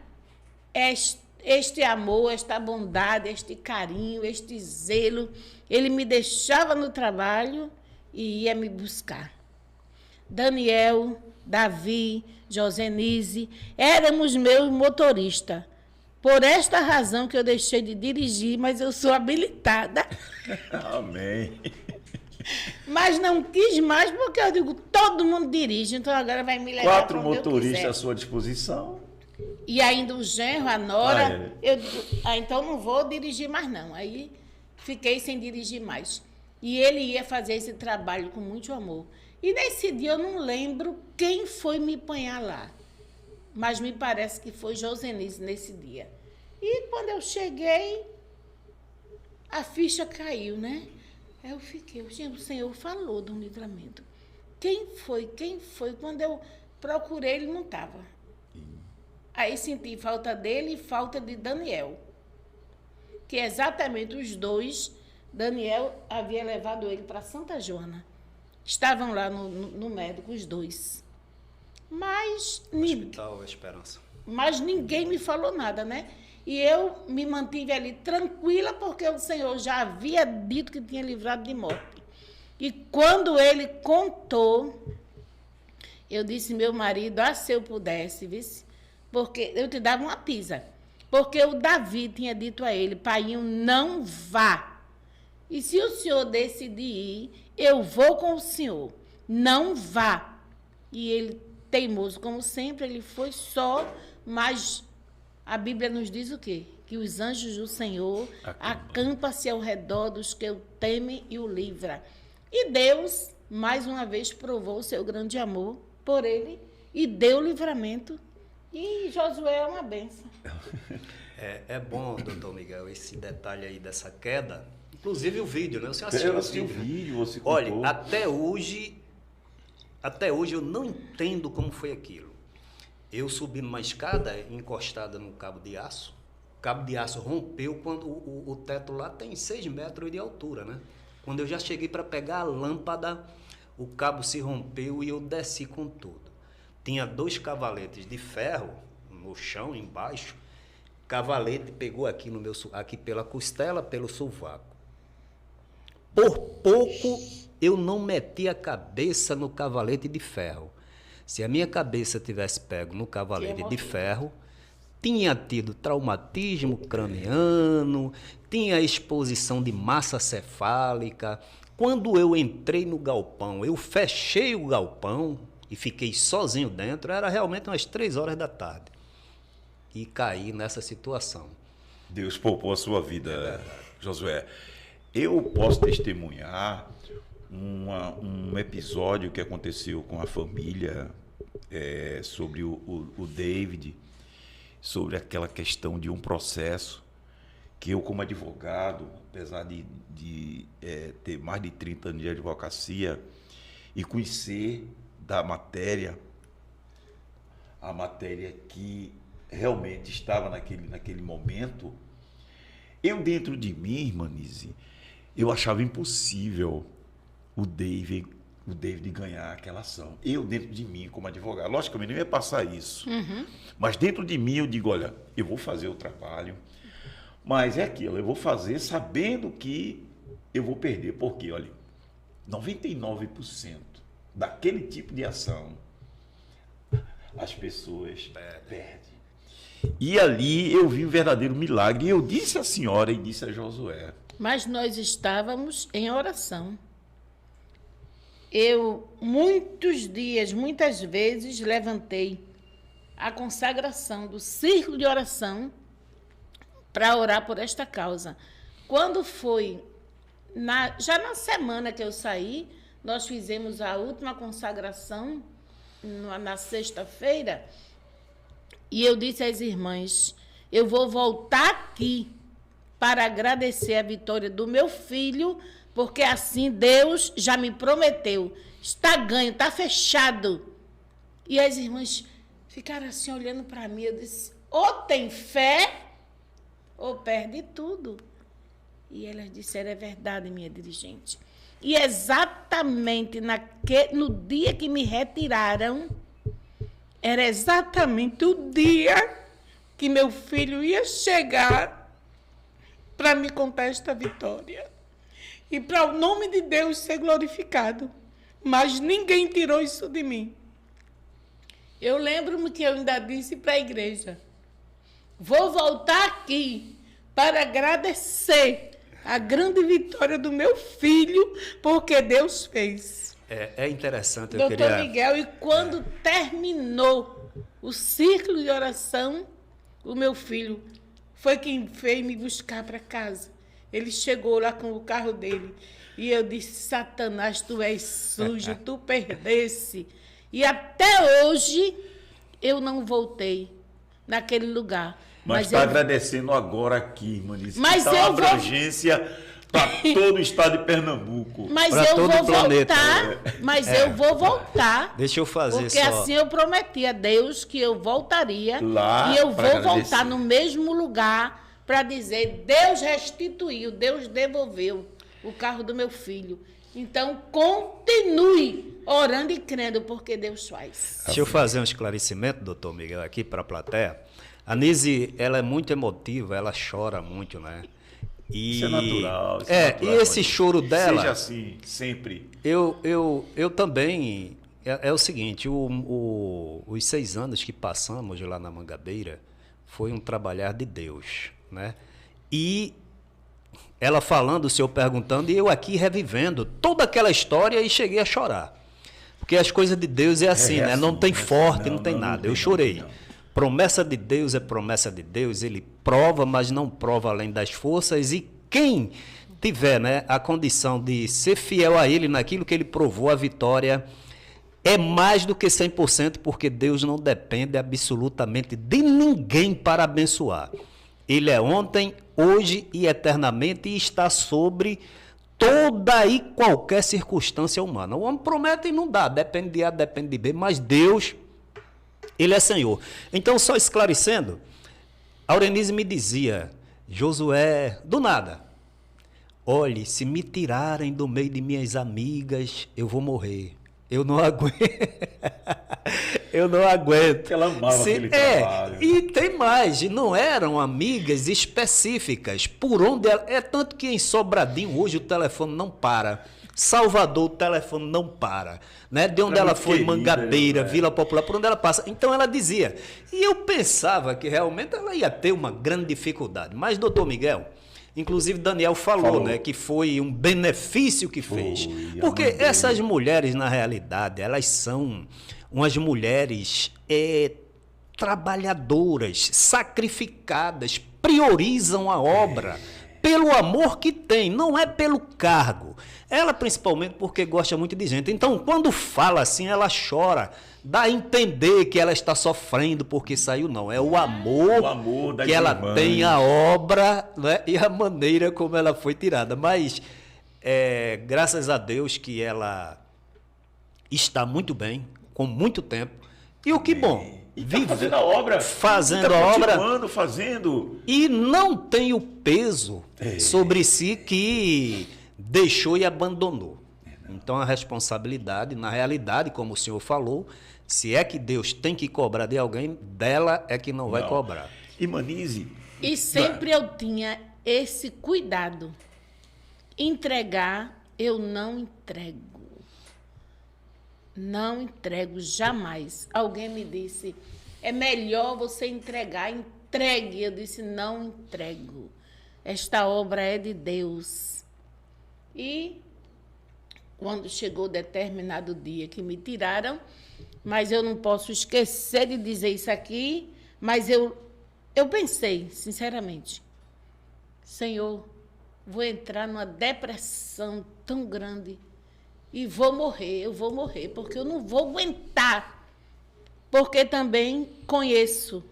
este amor, esta bondade, este carinho, este zelo. Ele me deixava no trabalho e ia me buscar. Daniel, Davi, Josenise, éramos meus motoristas. Por esta razão que eu deixei de dirigir, mas eu sou habilitada. Amém. Mas não quis mais, porque eu digo, todo mundo dirige, então agora vai me levar 4 para onde eu motoristas quiser. à sua disposição. E ainda o genro, a nora, eu digo, então não vou dirigir mais não. Aí fiquei sem dirigir mais. E ele ia fazer esse trabalho com muito amor. E nesse dia eu não lembro quem foi me apanhar lá. Mas me parece que foi Josenise nesse dia. E quando eu cheguei, a ficha caiu, né? Aí eu fiquei, o Senhor falou do livramento. Quem foi? Quem foi? Quando eu procurei, ele não estava. Aí senti falta dele e falta de Daniel. Que exatamente os dois, Daniel havia levado ele para Santa Joana. Estavam lá no médico, os dois. Mas Hospital Esperança. Mas ninguém me falou nada, né? E eu me mantive ali tranquila, porque o Senhor já havia dito que tinha livrado de morte. E quando ele contou, eu disse, meu marido, se eu pudesse, vice, porque eu te dava uma pisa. Porque o Davi tinha dito a ele, paiinho, não vá. E se o senhor decidir ir, eu vou com o senhor. Não vá. E ele, teimoso como sempre, ele foi só, mas a Bíblia nos diz o quê? Que os anjos do Senhor acampa-se ao redor dos que o temem e o livra. E Deus, mais uma vez, provou o seu grande amor por ele e deu livramento. E Josué é uma bênção. É bom, doutor Miguel, esse detalhe aí dessa queda. Inclusive o vídeo, né? Você Eu assistiu assisti o vídeo, você contou. Olha, até hoje eu não entendo como foi aquilo. Eu subi numa escada encostada no cabo de aço. O cabo de aço rompeu quando o teto lá tem 6 metros de altura, né? Quando eu já cheguei para pegar a lâmpada, o cabo se rompeu e eu desci com tudo. Tinha 2 cavaletes de ferro no chão, embaixo. Cavalete pegou aqui, aqui pela costela, pelo sovaco. Por pouco eu não meti a cabeça no cavalete de ferro. Se a minha cabeça tivesse pego no cavalete de ferro, tinha tido traumatismo craniano, tinha exposição de massa cefálica. Quando eu entrei no galpão, eu fechei o galpão e fiquei sozinho dentro, era realmente umas 3 horas da tarde. E caí nessa situação. Deus poupou a sua vida, Josué. Eu posso testemunhar um episódio que aconteceu com a família sobre o David, sobre aquela questão de um processo que eu, como advogado, apesar de ter mais de 30 anos de advocacia e conhecer da matéria, a matéria que realmente estava naquele momento, eu dentro de mim, irmã Nise, eu achava impossível o David ganhar aquela ação. Eu dentro de mim, como advogado, logicamente não ia passar isso, mas dentro de mim eu digo, olha, eu vou fazer o trabalho, mas é aquilo, eu vou fazer sabendo que eu vou perder, porque, olha, 99% daquele tipo de ação, as pessoas perdem. E ali eu vi um verdadeiro milagre. E eu disse à senhora e disse a Josué. Mas nós estávamos em oração. Eu, muitos dias, muitas vezes, levantei a consagração do círculo de oração para orar por esta causa. Quando foi já na semana que eu saí, nós fizemos a última consagração na sexta-feira, e eu disse às irmãs, eu vou voltar aqui para agradecer a vitória do meu filho, porque assim Deus já me prometeu, está ganho, está fechado. E as irmãs ficaram assim olhando para mim, eu disse, ou tem fé, ou perde tudo. E elas disseram, é verdade, minha dirigente. E exatamente no dia que me retiraram, era exatamente o dia que meu filho ia chegar para me contar esta vitória. E para o nome de Deus ser glorificado. Mas ninguém tirou isso de mim. Eu lembro-me que eu ainda disse para a igreja, vou voltar aqui para agradecer a grande vitória do meu filho, porque Deus fez. É interessante, eu Doutor queria... Miguel, e quando terminou o círculo de oração, o meu filho foi quem veio me buscar para casa. Ele chegou lá com o carro dele e eu disse, Satanás, tu és sujo, tu perdesse. E até hoje eu não voltei naquele lugar. Mas está agradecendo agora aqui, irmã Nízia. Mas tá uma eu abrangência para todo o estado de Pernambuco. Mas Pra eu todo vou o planeta. voltar. Mas eu vou voltar. Deixa eu fazer porque só... assim eu prometi a Deus que eu voltaria. Lá e eu pra vou agradecer. voltar no mesmo lugar para dizer, Deus restituiu, Deus devolveu o carro do meu filho. Então, continue orando e crendo, porque Deus faz. Deixa eu fazer um esclarecimento, doutor Miguel, aqui para a plateia. A Nízia, ela é muito emotiva, ela chora muito, né? E... Isso é natural. Isso É, natural, e esse irmã choro Nízia. dela... Seja assim, sempre. Eu também... É o seguinte, os 6 anos que passamos lá na Mangabeira foi um trabalhar de Deus, né? E ela falando, o senhor perguntando, e eu aqui revivendo toda aquela história e cheguei a chorar. Porque as coisas de Deus é assim, né? Não tem forte, não tem nada. Eu chorei. Promessa de Deus é promessa de Deus, ele prova, mas não prova além das forças, e quem tiver, né, a condição de ser fiel a ele naquilo que ele provou, a vitória é mais do que 100%, porque Deus não depende absolutamente de ninguém para abençoar. Ele é ontem, hoje e eternamente, e está sobre toda e qualquer circunstância humana. O homem promete e não dá, depende de A, depende de B, mas Deus, ele é Senhor. Então, só esclarecendo, Aurenise me dizia, Josué, do nada, olhe, se me tirarem do meio de minhas amigas, eu vou morrer. Eu não aguento. Eu não aguento. Ela amava aquele trabalho. E tem mais, não eram amigas específicas. Por onde ela... É tanto que em Sobradinho hoje o telefone não para. Salvador, o telefone não para. Né? De onde ela foi, querida, Mangabeira, Vila Popular, por onde ela passa. Então ela dizia. E eu pensava que realmente ela ia ter uma grande dificuldade. Mas, doutor Miguel, inclusive Daniel falou, né, que foi um benefício que fez. Porque essas mulheres, na realidade, elas são umas mulheres trabalhadoras, sacrificadas, priorizam a obra pelo amor que tem, não é pelo cargo. Ela, principalmente, porque gosta muito de gente. Então, quando fala assim, ela chora. Dá a entender que ela está sofrendo porque saiu, não. É o amor das que ela irmãs. tem à obra, né, e a maneira como ela foi tirada. Mas, graças a Deus que ela está muito bem, com muito tempo. E o que bom. E tá fazendo a obra. Fazendo tá a obra. continuando fazendo. E não tem o peso sobre si que deixou e abandonou. Então, a responsabilidade, na realidade, como o senhor falou, se é que Deus tem que cobrar de alguém, dela é que não vai cobrar. Irmã Nízia, E sempre eu tinha esse cuidado. Entregar, eu não entrego. Não entrego jamais. Alguém me disse, é melhor você entregar, entregue. Eu disse, não entrego. Esta obra é de Deus. E quando chegou determinado dia que me tiraram, mas eu não posso esquecer de dizer isso aqui, mas eu pensei, sinceramente, Senhor, vou entrar numa depressão tão grande e vou morrer, eu vou morrer, porque eu não vou aguentar. Porque também conheço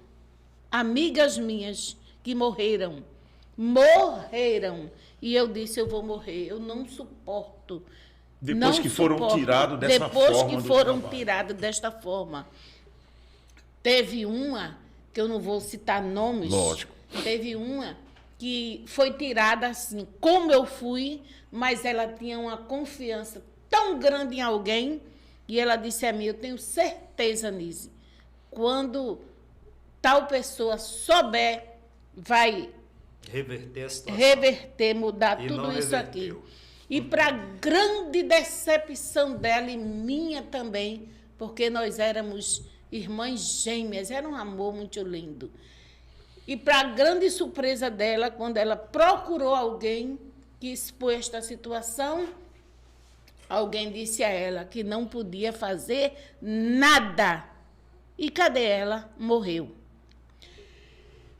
amigas minhas que morreram. E eu disse, eu vou morrer, eu não suporto. Depois que foram tirados dessa forma. Depois que foram tirados desta forma. Teve uma, que eu não vou citar nomes. Lógico. Teve uma que foi tirada assim, como eu fui, mas ela tinha uma confiança tão grande em alguém, e ela disse a mim, eu tenho certeza, Nise, quando tal pessoa souber, vai reverter a situação. Mudar E tudo não isso aqui. reverteu. E para grande decepção dela e minha também, porque nós éramos irmãs gêmeas, era um amor muito lindo. E para grande surpresa dela, quando ela procurou alguém que expôs esta situação, alguém disse a ela que não podia fazer nada. E cadê ela? Morreu.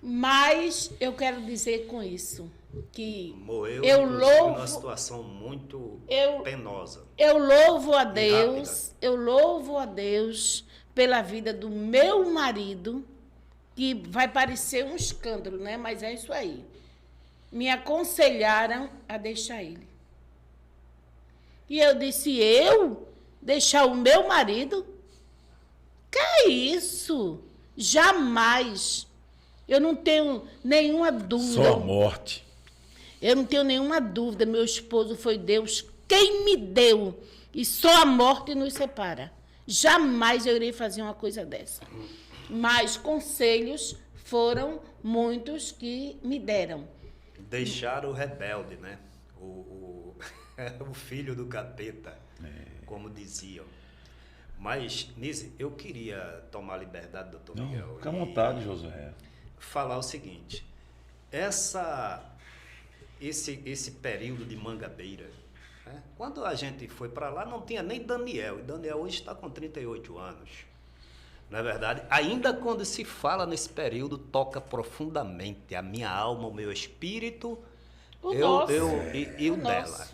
Mas eu quero dizer com isso que Morreu eu louvo numa situação muito penosa. Eu louvo a Deus pela vida do meu marido, que vai parecer um escândalo, né? Mas é isso aí. Me aconselharam a deixar ele. E eu disse, eu deixar o meu marido? Que é isso? Jamais. Eu não tenho nenhuma dúvida. Só a morte. Eu não tenho nenhuma dúvida. Meu esposo foi Deus quem me deu. E só a morte nos separa. Jamais eu irei fazer uma coisa dessa. Mas conselhos foram muitos que me deram. Deixar o rebelde, né? O filho do capeta, como diziam. Mas, Nise, eu queria tomar liberdade, doutor Miguel. Fica à vontade, Josué. Falar o seguinte. Esse período de Mangabeira, né? Quando a gente foi para lá, não tinha nem Daniel. E Daniel hoje está com 38 anos. Não é verdade? Ainda quando se fala nesse período, toca profundamente a minha alma, o meu espírito, e o dela.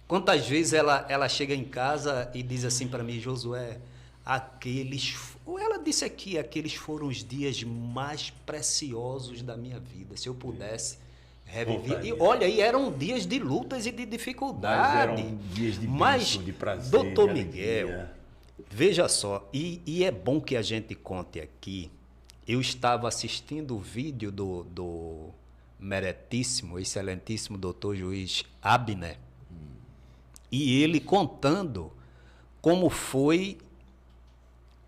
Quantas vezes ela chega em casa e diz assim para mim, Josué, ela disse aqui, aqueles foram os dias mais preciosos da minha vida. Se eu pudesse reviver. E olha, e eram dias de lutas e de dificuldade. Mas eram dias de bênção, de prazer. Doutor de Miguel, alegria. Veja só, e é bom que a gente conte aqui. Eu estava assistindo o vídeo do meritíssimo, excelentíssimo doutor juiz Abner, e ele contando como foi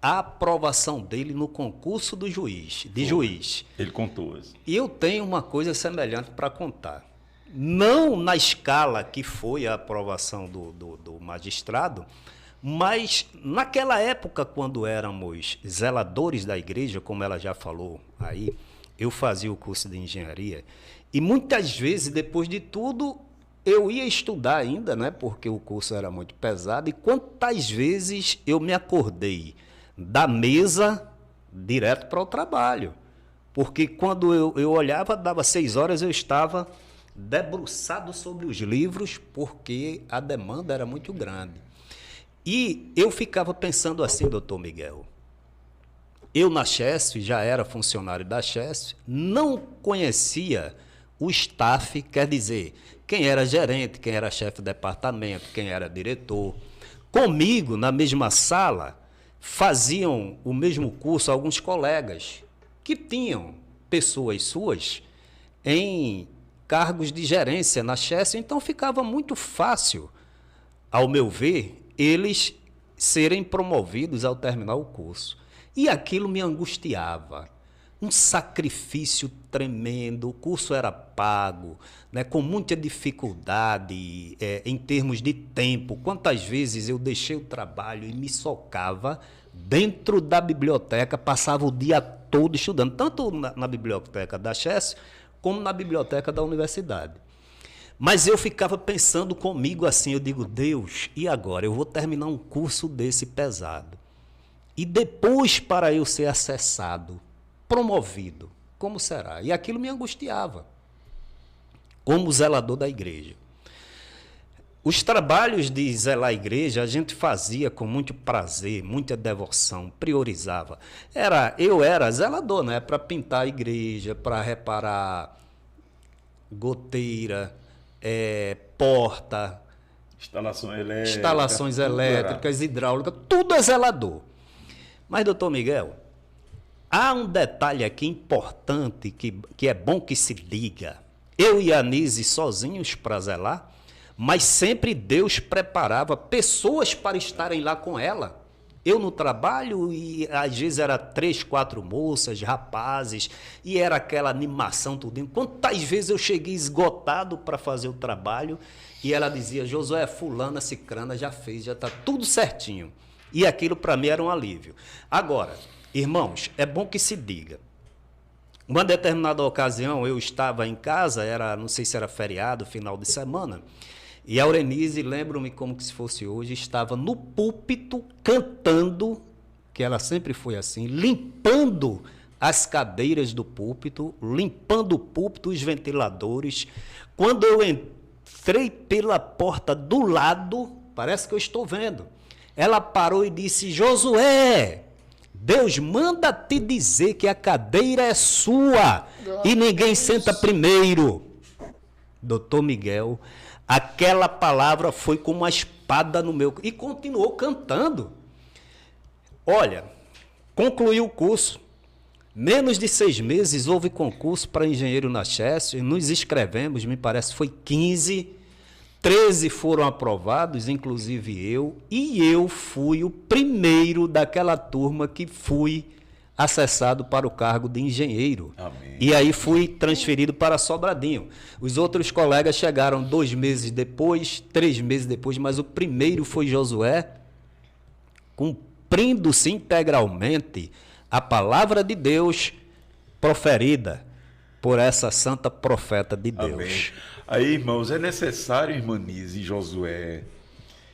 a aprovação dele no concurso de juiz. Ele contou isso. E eu tenho uma coisa semelhante para contar. Não na escala que foi a aprovação do magistrado, mas naquela época, quando éramos zeladores da igreja, como ela já falou aí, eu fazia o curso de engenharia, e muitas vezes, depois de tudo, eu ia estudar ainda, né, porque o curso era muito pesado, e quantas vezes eu me acordei da mesa direto para o trabalho. Porque quando eu olhava, dava 6 horas, eu estava debruçado sobre os livros, porque a demanda era muito grande. E eu ficava pensando assim, doutor Miguel, eu na Chesf, já era funcionário da Chesf, não conhecia o staff, quer dizer, quem era gerente, quem era chefe de departamento, quem era diretor. Comigo, na mesma sala, faziam o mesmo curso alguns colegas que tinham pessoas suas em cargos de gerência na Chesf, então ficava muito fácil, ao meu ver, eles serem promovidos ao terminar o curso. E aquilo me angustiava. Um sacrifício tremendo, o curso era pago, né, com muita dificuldade em termos de tempo. Quantas vezes eu deixei o trabalho e me socava dentro da biblioteca, passava o dia todo estudando, tanto na biblioteca da Chesf, como na biblioteca da universidade. Mas eu ficava pensando comigo assim, eu digo, Deus, e agora? Eu vou terminar um curso desse pesado. E depois, para eu ser acessado, promovido, como será? E aquilo me angustiava. como zelador da igreja. Os trabalhos de zelar a igreja a gente fazia com muito prazer, muita devoção, priorizava. Eu era zelador, né? Para pintar a igreja, para reparar goteira, porta, instalações elétricas, hidráulicas, tudo é zelador. Mas, doutor Miguel, há um detalhe aqui importante que é bom que se diga. Eu e a Anise sozinhos para zelar, mas sempre Deus preparava pessoas para estarem lá com ela. Eu no trabalho e às vezes era 3, 4 moças, rapazes, e era aquela animação tudo. Quantas vezes eu cheguei esgotado para fazer o trabalho e ela dizia: Josué, fulana, cicrana já fez, já está tudo certinho. E aquilo para mim era um alívio. Agora, irmãos, é bom que se diga. Uma determinada ocasião eu estava em casa, não sei se era feriado, final de semana, e a Aurenise, lembro-me como se fosse hoje, estava no púlpito cantando, que ela sempre foi assim, limpando as cadeiras do púlpito, limpando o púlpito, os ventiladores. Quando eu entrei pela porta do lado, parece que eu estou vendo, ela parou e disse: Josué, Deus manda te dizer que a cadeira é sua e ninguém senta primeiro. Doutor Miguel, aquela palavra foi como uma espada no meu... E continuou cantando. Olha, concluiu o curso. Menos de 6 meses houve concurso para engenheiro na Chester. Nos inscrevemos, me parece foi 15. 13 foram aprovados, inclusive eu. E eu fui o primeiro daquela turma que fui acessado para o cargo de engenheiro. Amém. E aí fui transferido para Sobradinho. Os outros colegas chegaram 2 meses depois, 3 meses depois, mas o primeiro foi Josué, cumprindo-se integralmente a palavra de Deus proferida por essa santa profeta de Deus. Amém. Aí, irmãos, é necessário, irmã Nise e Josué,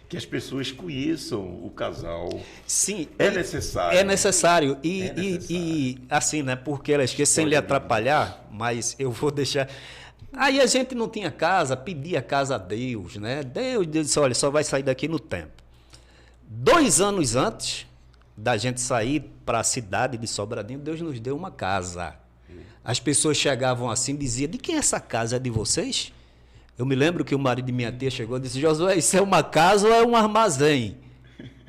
que as pessoas conheçam o casal. Sim. É necessário. É necessário. E assim, né? Porque ela esquece, sem lhe atrapalhar, mas eu vou deixar... Aí a gente não tinha casa, pedia casa a Deus, né? Deus disse: olha, só vai sair daqui no tempo. 2 anos antes da gente sair para a cidade de Sobradinho, Deus nos deu uma casa. As pessoas chegavam assim, diziam: de quem é essa casa? É de vocês? Eu me lembro que o marido de minha tia chegou e disse: Josué, isso é uma casa ou é um armazém?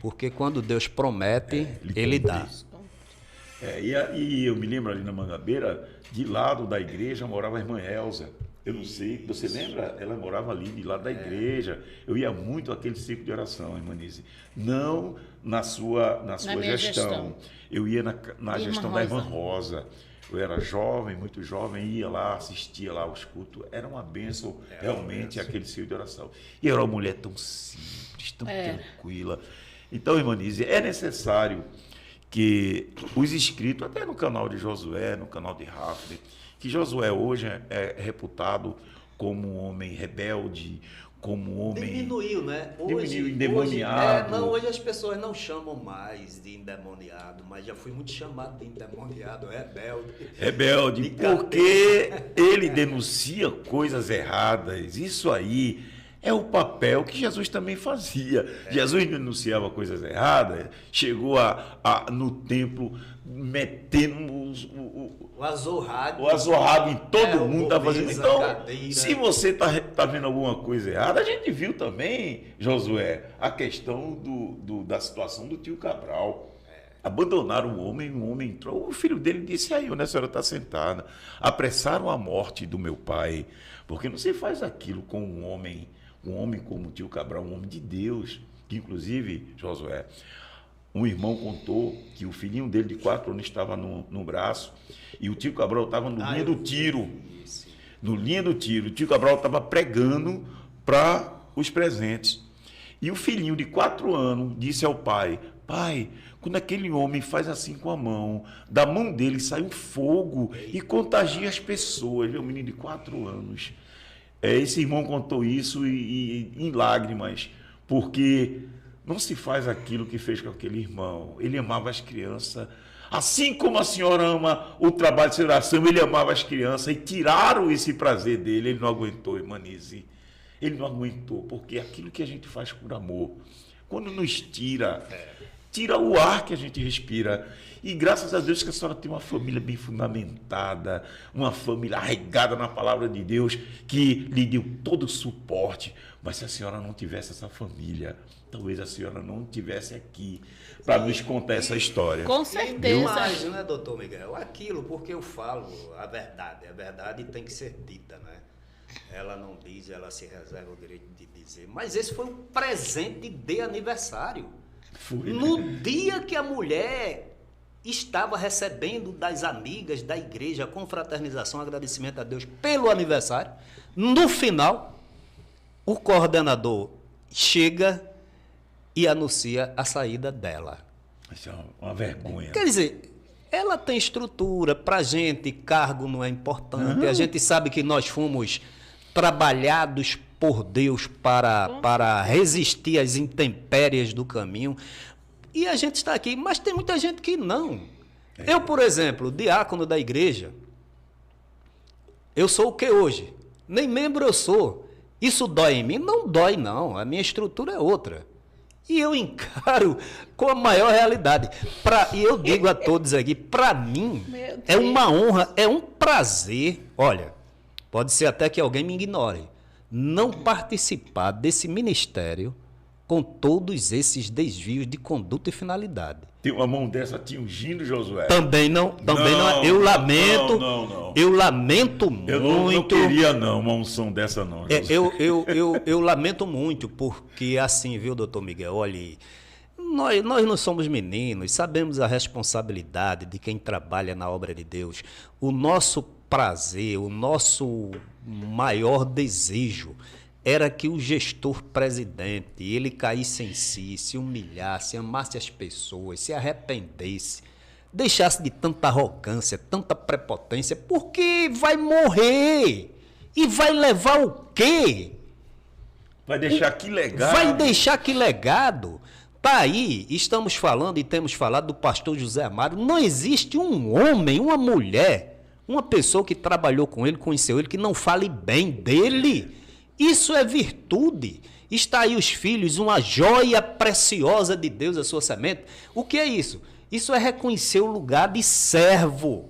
Porque quando Deus promete, Ele dá. E eu me lembro ali na Mangabeira, de lado da igreja morava a irmã Elza. Eu não sei, você lembra? Ela morava ali, de lado da igreja. Eu ia muito àquele ciclo de oração, irmã Nise. Não na sua gestão. Eu ia na gestão da irmã Rosa. Eu era jovem, muito jovem, ia lá, assistia lá os cultos. Era uma bênção, realmente, aquele ciclo de oração. E era uma mulher tão simples, tão tranquila. Então, irmã Nise, é necessário que os inscritos, até no canal de Josué, no canal de Rafle, que Josué hoje é reputado como um homem rebelde, como um homem... Diminuiu, né? Diminuiu, endemoniado. Hoje as pessoas não chamam mais de endemoniado, mas já fui muito chamado de endemoniado, rebelde. Rebelde, porque ele denuncia coisas erradas. Isso aí é o papel que Jesus também fazia. Jesus denunciava coisas erradas, chegou no templo metendo o azorrago em todo mundo. Tá fazendo. Então, se você tá vendo alguma coisa errada, a gente viu também, Josué, a questão da situação do tio Cabral. Abandonaram o homem entrou, o filho dele disse: aí, onde a senhora está sentada? Apressaram a morte do meu pai, porque não se faz aquilo com um homem como o tio Cabral, um homem de Deus, que inclusive, Josué, um irmão contou que o filhinho dele de 4 anos estava no braço e o tio Cabral estava no linha do tiro. No linha do tiro. O tio Cabral estava pregando para os presentes. E o filhinho de 4 anos disse ao pai: pai, quando aquele homem faz assim com a mão, da mão dele sai um fogo e contagia as pessoas. É um menino de 4 anos. Esse irmão contou isso e em lágrimas, porque não se faz aquilo que fez com aquele irmão. Ele amava as crianças Assim como a senhora ama o trabalho de oração, ele amava as crianças e tiraram esse prazer dele. Ele não aguentou, Irmanise. Ele não aguentou, porque aquilo que a gente faz por amor, quando nos tira o ar que a gente respira. E graças a Deus que a senhora tem uma família bem fundamentada, uma família arraigada na palavra de Deus, que lhe deu todo o suporte. Mas se a senhora não tivesse essa família, talvez a senhora não estivesse aqui para nos contar essa história. Com certeza. Mas, né, doutor Miguel? Aquilo, porque eu falo a verdade tem que ser dita, né? Ela não diz, ela se reserva o direito de dizer. Mas esse foi um presente de aniversário. Foi, No né? dia que a mulher estava recebendo das amigas da igreja com fraternização, agradecimento a Deus pelo aniversário, no final, o coordenador chega e anuncia a saída dela. Isso é uma vergonha. Quer dizer, ela tem estrutura, pra gente, cargo não é importante, a gente sabe que nós fomos trabalhados por Deus para resistir às intempéries do caminho, e a gente está aqui, mas tem muita gente que não. Eu, por exemplo, diácono da igreja, eu sou o que hoje? Nem membro eu sou. Isso dói em mim? Não dói, não. A minha estrutura é outra. E eu encaro com a maior realidade. E eu digo a todos aqui, para mim, é uma honra, é um prazer. Olha, pode ser até que alguém me ignore. Não participar desse ministério com todos esses desvios de conduta e finalidade. Tem uma mão dessa te ungindo, Josué? Também não. Eu lamento. Não. Eu lamento Eu muito. não queria, não, uma unção dessa, não. Josué. Eu lamento muito, porque assim, viu, doutor Miguel? Olha, nós não somos meninos, sabemos a responsabilidade de quem trabalha na obra de Deus. O nosso prazer, o nosso maior desejo era que o gestor presidente, ele caísse em si, se humilhasse, amasse as pessoas, se arrependesse, deixasse de tanta arrogância, tanta prepotência, porque vai morrer. E vai levar o quê? Vai deixar que legado? Vai deixar que legado? Tá aí, estamos falando e temos falado do pastor José Amaro. Não existe um homem, uma mulher, uma pessoa que trabalhou com ele, conheceu ele, que não fale bem dele. Isso é virtude. Está aí os filhos, uma joia preciosa de Deus, a sua semente. O que é isso? Isso é reconhecer o lugar de servo,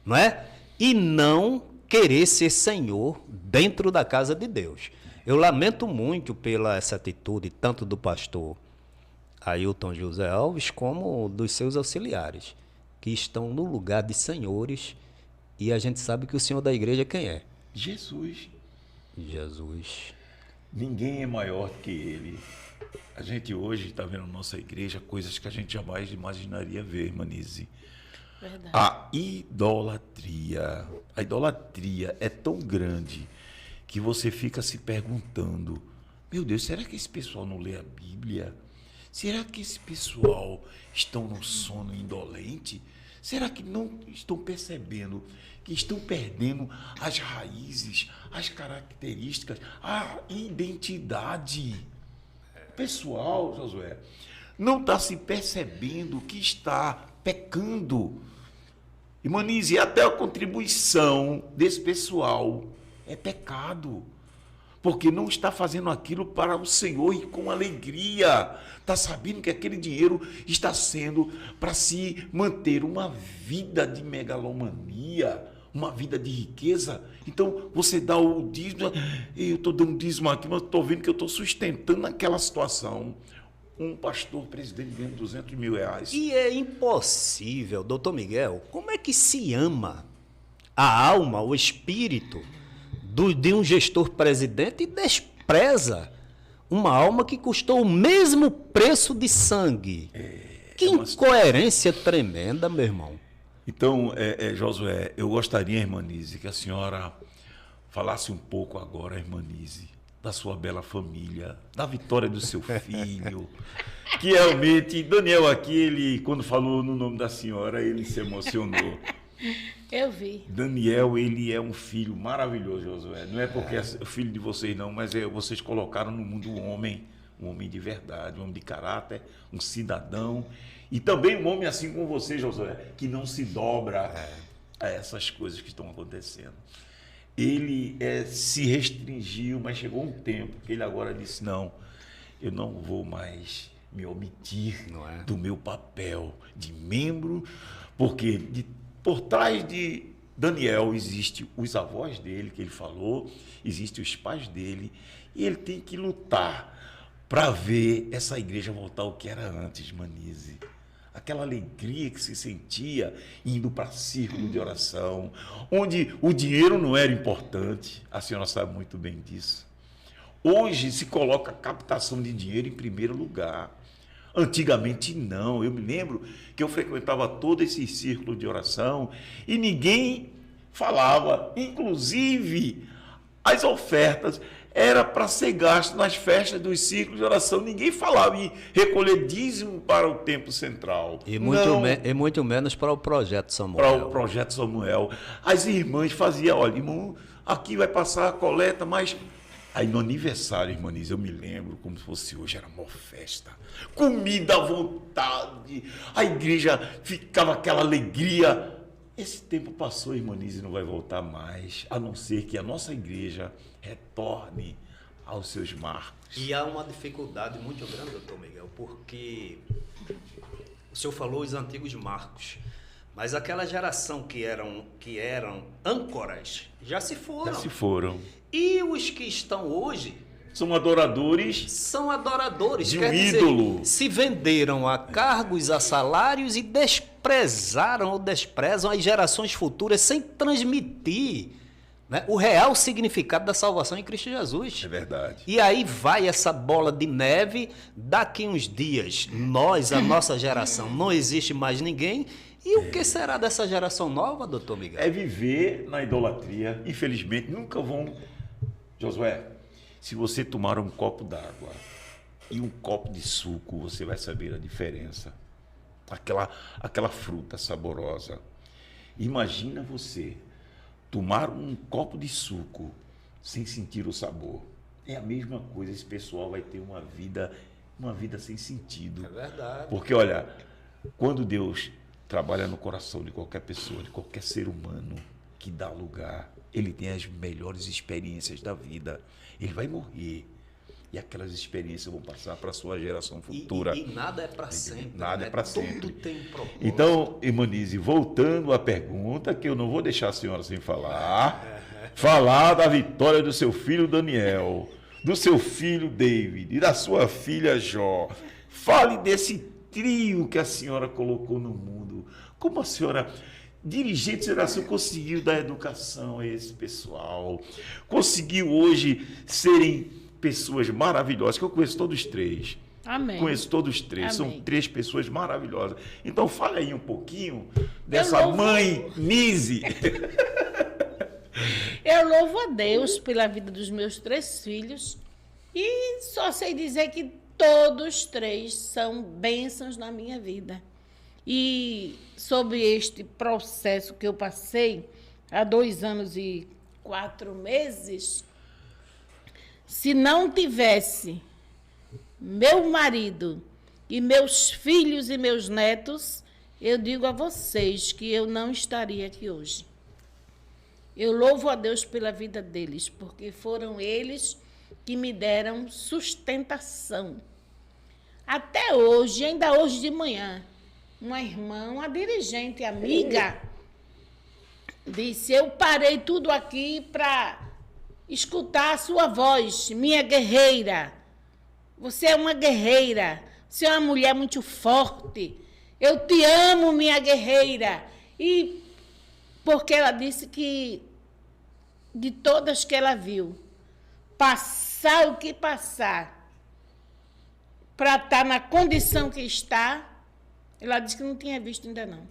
não é? E não querer ser senhor dentro da casa de Deus. Eu lamento muito pela essa atitude, tanto do pastor Ailton José Alves, como dos seus auxiliares, que estão no lugar de senhores, e a gente sabe que o senhor da igreja quem é? Jesus. Ninguém é maior que ele. A gente hoje está vendo na nossa igreja coisas que a gente jamais imaginaria ver, Irmanise. Verdade. A idolatria. A idolatria é tão grande que você fica se perguntando: meu Deus, será que esse pessoal não lê a Bíblia? Será que esse pessoal estão no sono indolente? Será que não estão percebendo que estão perdendo as raízes, as características, a identidade? O pessoal, Josué, não está se percebendo que está pecando. Irmanise, até a contribuição desse pessoal é pecado, porque não está fazendo aquilo para o Senhor e com alegria. Está sabendo que aquele dinheiro está sendo para se manter uma vida de megalomania, uma vida de riqueza. Então, você dá o dízimo, eu estou dando dízimo aqui, mas estou vendo que eu estou sustentando aquela situação. Um pastor presidente ganhando 200 mil reais. E é impossível, doutor Miguel, como é que se ama a alma, o espírito de um gestor presidente e despreza uma alma que custou o mesmo preço de sangue? Que incoerência tremenda, meu irmão. Então, Josué, eu gostaria, Irmanise, que a senhora falasse um pouco agora, Irmanise, da sua bela família, da vitória do seu filho, que realmente, Daniel aqui, ele, quando falou no nome da senhora, ele se emocionou. Eu vi. Daniel, ele é um filho maravilhoso, Josué. Não é porque é o filho de vocês, não, mas vocês colocaram no mundo um homem um homem de verdade, um homem de caráter, um cidadão. E também um homem assim como você, Josué, que não se dobra a essas coisas que estão acontecendo. Ele se restringiu, mas chegou um tempo que ele agora disse, não, eu não vou mais me omitir do meu papel de membro, porque por trás de Daniel existe os avós dele, que ele falou, existem os pais dele, e ele tem que lutar para ver essa igreja voltar ao que era antes, Manise. Aquela alegria que se sentia indo para círculo de oração, onde o dinheiro não era importante, a senhora sabe muito bem disso. Hoje se coloca a captação de dinheiro em primeiro lugar. Antigamente não. Eu me lembro que eu frequentava todo esse círculo de oração e ninguém falava, inclusive as ofertas era para ser gasto nas festas dos círculos de oração. Ninguém falava em recolher dízimo para o templo central. E muito menos para o Projeto Samuel. Para o Projeto Samuel. As irmãs faziam, olha, irmão, aqui vai passar a coleta, mas... Aí no aniversário, irmãs, eu me lembro como se fosse hoje, era uma festa. Comida à vontade, a igreja ficava aquela alegria. Esse tempo passou, irmãs, e não vai voltar mais, a não ser que a nossa igreja retorne aos seus marcos. E há uma dificuldade muito grande, doutor Miguel, porque o senhor falou os antigos marcos, mas aquela geração que eram âncoras já se foram. Já se foram. E os que estão hoje são adoradores. São adoradores. De um ídolo. Se venderam a cargos, a salários e desprezaram ou desprezam as gerações futuras sem transmitir, né, o real significado da salvação em Cristo Jesus. É verdade. E aí vai essa bola de neve, daqui uns dias, a nossa geração, não existe mais ninguém. E o que será dessa geração nova, doutor Miguel? É viver na idolatria. Infelizmente, nunca vão... Josué, se você tomar um copo d'água e um copo de suco, você vai saber a diferença. Aquela fruta saborosa. Imagina você tomar um copo de suco sem sentir o sabor. É a mesma coisa, esse pessoal vai ter uma vida sem sentido. É verdade. Porque, olha, quando Deus trabalha no coração de qualquer pessoa, de qualquer ser humano que dá lugar, ele tem as melhores experiências da vida. Ele vai morrer e aquelas experiências vão passar para a sua geração futura. E nada é para sempre. Nada é para sempre. Tudo tem propósito. Então, Imanise, voltando à pergunta, que eu não vou deixar a senhora sem falar da vitória do seu filho Daniel, do seu filho David e da sua filha Jó. Fale desse trio que a senhora colocou no mundo. Como a senhora, dirigente de oração, conseguiu dar educação a esse pessoal? Conseguiu hoje serem pessoas maravilhosas, que eu conheço todos três. Amém. Conheço todos três. Amém. São três pessoas maravilhosas. Então, fale aí um pouquinho dessa mãe Nise. Eu louvo a Deus pela vida dos meus 3 filhos e só sei dizer que todos 3 são bênçãos na minha vida. E sobre este processo que eu passei há 2 anos e 4 meses, se não tivesse meu marido e meus filhos e meus netos, eu digo a vocês que eu não estaria aqui hoje. Eu louvo a Deus pela vida deles, porque foram eles que me deram sustentação. Até hoje, ainda hoje de manhã, uma irmã, uma dirigente amiga, disse: eu parei tudo aqui para escutar a sua voz, minha guerreira. Você é uma guerreira, você é uma mulher muito forte. Eu te amo, minha guerreira. E porque ela disse que de todas que ela viu, passar o que passar, para estar na condição que está, ela disse que não tinha visto ainda não.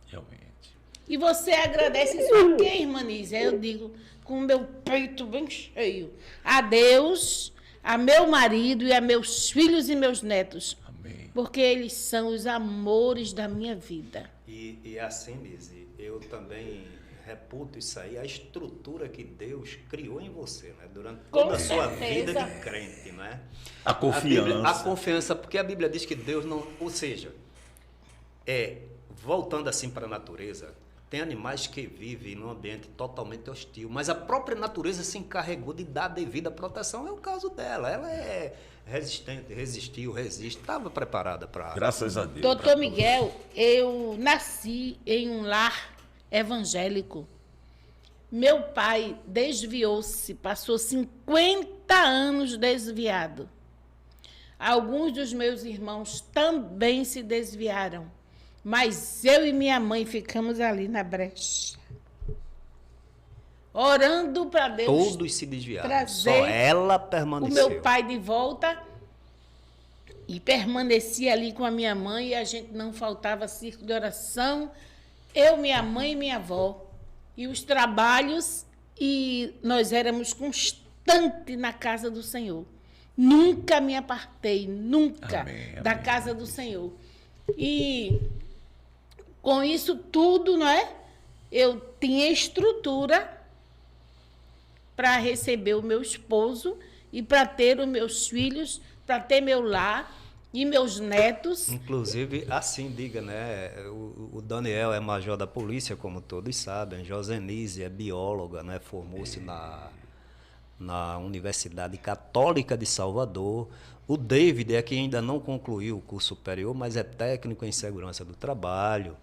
Realmente. E você agradece isso a quem, irmã Nízia? Eu digo, com o meu peito bem cheio, a Deus, a meu marido e a meus filhos e meus netos. Amém. Porque eles são os amores da minha vida. E assim, Nise, eu também reputo isso aí, a estrutura que Deus criou em você, né? Durante Com toda a sua certeza. vida de crente, né? A confiança. A confiança, porque a Bíblia diz que Deus não... Ou seja, voltando assim para a natureza, tem animais que vivem num ambiente totalmente hostil, mas a própria natureza se encarregou de dar a devida proteção. É o caso dela. Ela é resistente, resiste, estava preparada para... Graças a Deus. Doutor Miguel, eu nasci em um lar evangélico. Meu pai desviou-se, passou 50 anos desviado. Alguns dos meus irmãos também se desviaram, mas eu e minha mãe ficamos ali na brecha, orando para Deus. Todos se desviaram, trazer só ela o permaneceu. meu pai de volta e permanecia ali com a minha mãe, e a gente não faltava círculo de oração, eu, minha mãe e minha avó, e os trabalhos, e nós éramos constantes na casa do Senhor. Nunca me apartei, nunca, Amém, da amém. casa do Senhor. E com isso tudo, não é? Eu tinha estrutura para receber o meu esposo e para ter os meus filhos, para ter meu lar e meus netos. Inclusive, assim diga, né? O Daniel é major da polícia, como todos sabem. Josenise é bióloga, né? Formou-se na Universidade Católica de Salvador. O David é quem ainda não concluiu o curso superior, mas é técnico em segurança do trabalho.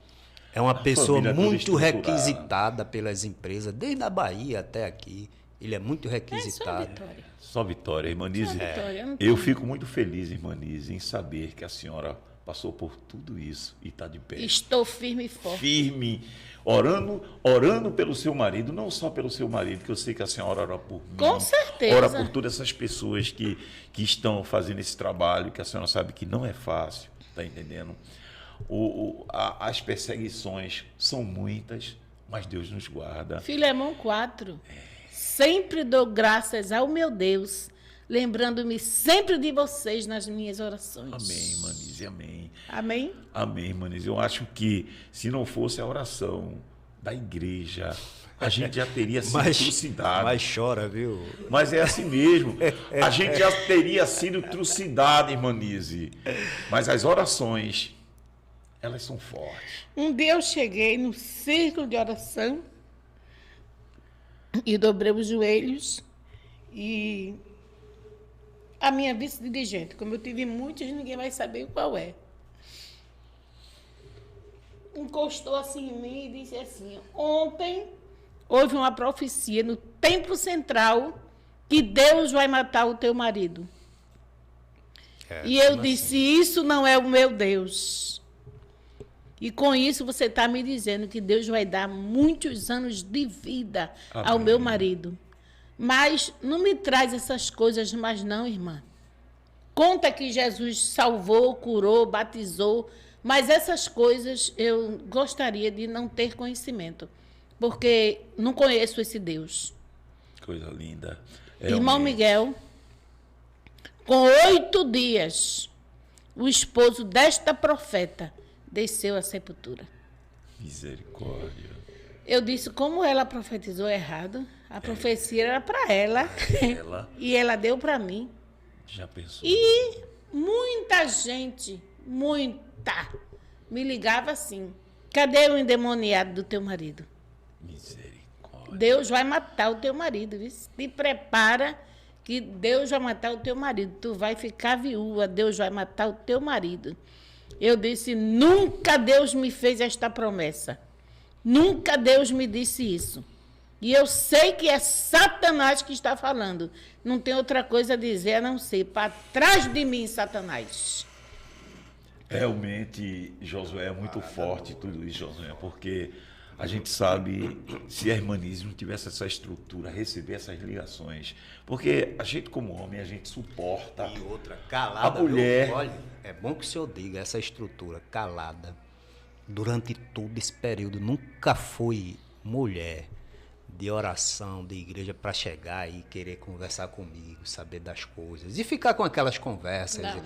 É uma pessoa família toda muito estruturada. requisitada pelas empresas, desde a Bahia até aqui. Ele é muito É só requisitado. vitória. Só vitória, irmã Nise. Vitória, não Eu fico muito feliz, irmã Nise, em saber que a senhora passou por tudo isso e está de pé. Estou firme e forte. Firme, orando pelo seu marido, não só pelo seu marido, que eu sei que a senhora ora por mim. Com certeza. Ora por todas essas pessoas que estão fazendo esse trabalho, que a senhora sabe que não é fácil, está entendendo? As perseguições são muitas, mas Deus nos guarda. Filemão 4. Sempre dou graças ao meu Deus, lembrando-me sempre de vocês nas minhas orações. Amém, irmã Nise, amém. Amém? Amém, irmã Nise. Eu acho que se não fosse a oração da igreja, a gente já teria sido trucidado. Mas chora, viu? Mas é assim mesmo. A gente já teria sido trucidado, irmã Nise. Mas as orações, elas são fortes. Um dia eu cheguei no círculo de oração e dobrei os joelhos, e a minha vice-dirigente, como eu tive muitas, ninguém vai saber qual é, encostou assim em mim e disse assim: ontem houve uma profecia no templo central que Deus vai matar o teu marido. E eu disse: isso não é o meu Deus. E com isso você está me dizendo que Deus vai dar muitos anos de vida ao Amém. meu marido. Mas não me traz essas coisas mais não, irmã. Conta que Jesus salvou, curou, batizou, mas essas coisas eu gostaria de não ter conhecimento, porque não conheço esse Deus. Coisa linda. Irmão Realmente. Miguel, com 8 dias, o esposo desta profeta desceu à sepultura. Misericórdia. Eu disse, como ela profetizou errado, a profecia era para ela, Ela e ela deu para mim. já pensou. E muita gente, muita, me ligava assim: cadê o endemoniado do teu marido? Misericórdia. Deus vai matar o teu marido, viu? Te prepara que Deus vai matar o teu marido. Tu vai ficar viúva, Deus vai matar o teu marido. Eu disse, nunca Deus me fez esta promessa. Nunca Deus me disse isso. E eu sei que é Satanás que está falando. Não tem outra coisa a dizer a não ser: para trás de mim, Satanás. Realmente, Josué, é muito forte tudo isso, Josué, porque a gente sabe, se a irmã Nise não tivesse essa estrutura, receber essas ligações, porque a gente como homem, a gente suporta. E outra, calada. A mulher- Viu? Olha, é bom que o senhor diga, essa estrutura calada, durante todo esse período, nunca foi mulher de oração, de igreja, para chegar e querer conversar comigo, saber das coisas. E ficar com aquelas conversas, Não.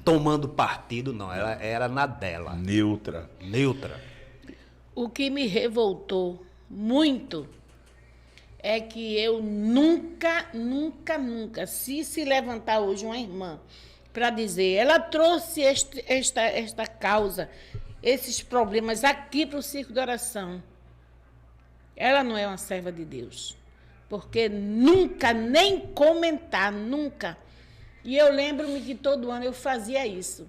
tomando partido, não. Ela era na dela, Neutra. neutra. O que me revoltou muito, é que eu nunca, se levantar hoje uma irmã para dizer, ela trouxe esta causa, esses problemas aqui para o Círculo de Oração, ela não é uma serva de Deus. Porque nunca, nem comentar, nunca. E eu lembro-me que todo ano eu fazia isso.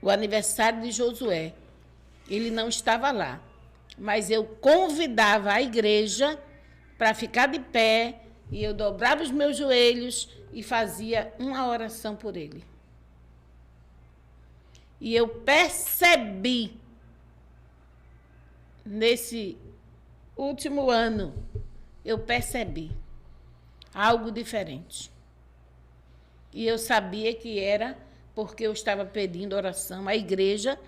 O aniversário de Josué, ele não estava lá, mas eu convidava a igreja para ficar de pé, e eu dobrava os meus joelhos e fazia uma oração por ele. E eu percebi, nesse último ano, eu percebi algo diferente. E eu sabia que era porque eu estava pedindo oração à igreja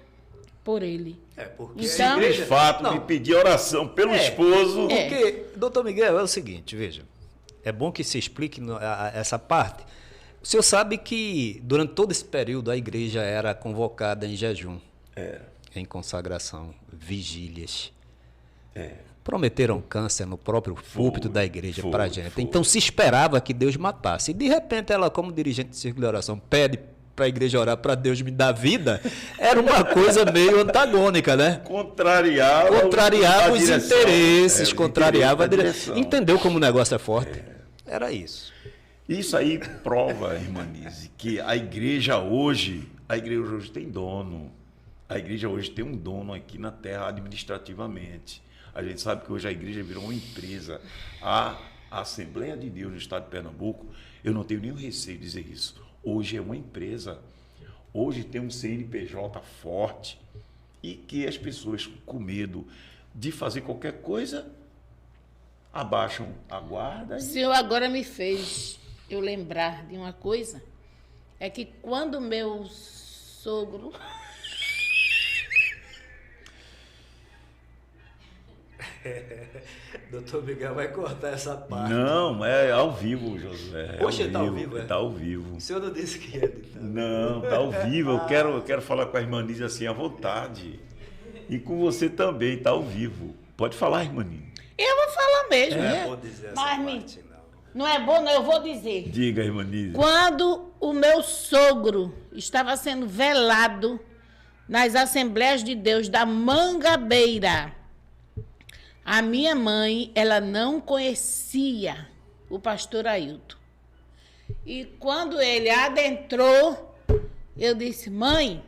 por ele. Porque então, a igreja... De fato, me pedir oração pelo esposo. Porque, doutor Miguel, é o seguinte, veja, é bom que se explique essa parte. O senhor sabe que durante todo esse período a igreja era convocada em jejum, em consagração, vigílias. Prometeram câncer no próprio púlpito da igreja para a gente. Então se esperava que Deus matasse. E de repente ela, como dirigente do Círculo de Oração, pede para a igreja orar para Deus me dar vida. Era uma coisa meio antagônica, né? Contrariava os interesses, contrariava a direção. Entendeu como o negócio é forte? Era isso. Isso aí prova, irmã Nise, que a igreja hoje tem dono. A igreja hoje tem um dono aqui na terra administrativamente. A gente sabe que hoje a igreja virou uma empresa. A Assembleia de Deus no estado de Pernambuco, eu não tenho nenhum receio de dizer isso. Hoje é uma empresa. Hoje tem um CNPJ forte e que as pessoas com medo de fazer qualquer coisa abaixam a guarda. O senhor agora me fez eu lembrar de uma coisa, é que quando meu sogro... Doutor Miguel vai cortar essa parte. Não, é ao vivo, Josué. Poxa, está ao vivo, Está ao vivo. O senhor não disse que ia editar. Não, está ao vivo. Eu quero falar com a irmã Nise assim à vontade. E com você também, está ao vivo. Pode falar, irmã Nise. Eu vou falar mesmo. Não é bom dizer essa parte, não. Não é bom, não, eu vou dizer. Diga, irmã Nise. Quando o meu sogro estava sendo velado nas Assembleias de Deus da Mangabeira, a minha mãe, ela não conhecia o pastor Ailton. E quando ele adentrou, eu disse, mãe,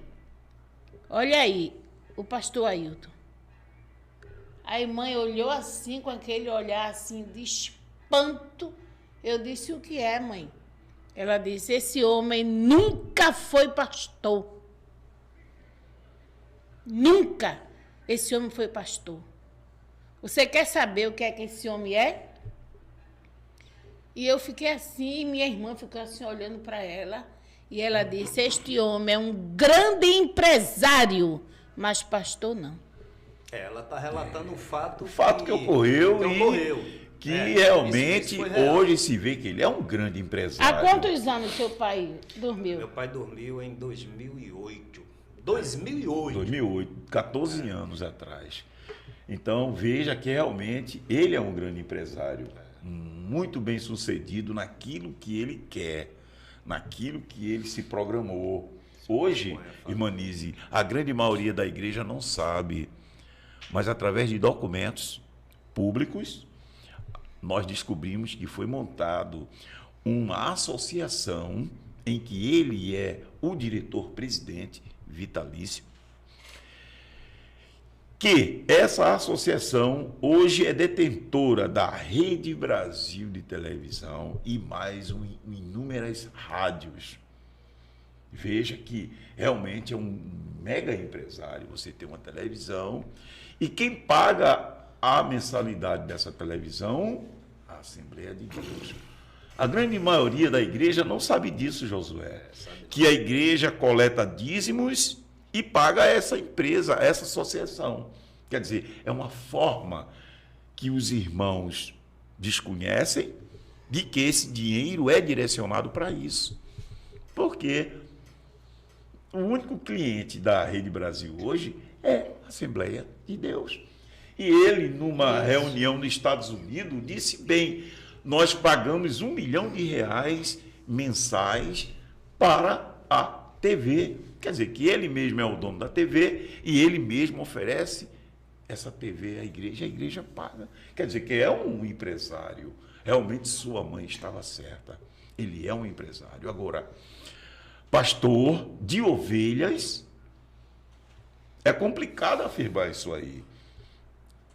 olha aí, o pastor Ailton. Aí mãe olhou assim, com aquele olhar assim de espanto. Eu disse, o que é, mãe? Ela disse, esse homem nunca foi pastor. Nunca esse homem foi pastor. Você quer saber o que é que esse homem é? E eu fiquei assim, e minha irmã ficou assim olhando para ela, e ela disse, este homem é um grande empresário, mas pastor não. Ela está relatando um fato. O fato que ocorreu que realmente isso hoje se vê que ele é um grande empresário. Há quantos anos seu pai dormiu? Meu pai dormiu em 2008. 2008, 14 anos atrás. Então, veja que realmente ele é um grande empresário, muito bem sucedido naquilo que ele quer, naquilo que ele se programou. Hoje, irmã Nise, a grande maioria da igreja não sabe, mas através de documentos públicos, nós descobrimos que foi montado uma associação em que ele é o diretor-presidente vitalício, que essa associação hoje é detentora da Rede Brasil de televisão e mais inúmeras rádios. Veja que realmente é um mega empresário. Você tem uma televisão e quem paga a mensalidade dessa televisão? A Assembleia de Deus. A grande maioria da igreja não sabe disso, Josué. Que a igreja coleta dízimos e paga essa empresa, essa associação. Quer dizer, é uma forma que os irmãos desconhecem de que esse dinheiro é direcionado para isso. Porque o único cliente da Rede Brasil hoje é a Assembleia de Deus. E ele, numa reunião nos Estados Unidos, disse bem, nós pagamos R$1 milhão mensais para a TV. Quer dizer, que ele mesmo é o dono da TV e ele mesmo oferece essa TV à igreja, a igreja paga. Quer dizer, que é um empresário. Realmente sua mãe estava certa. Ele é um empresário. Agora, pastor de ovelhas, é complicado afirmar isso aí.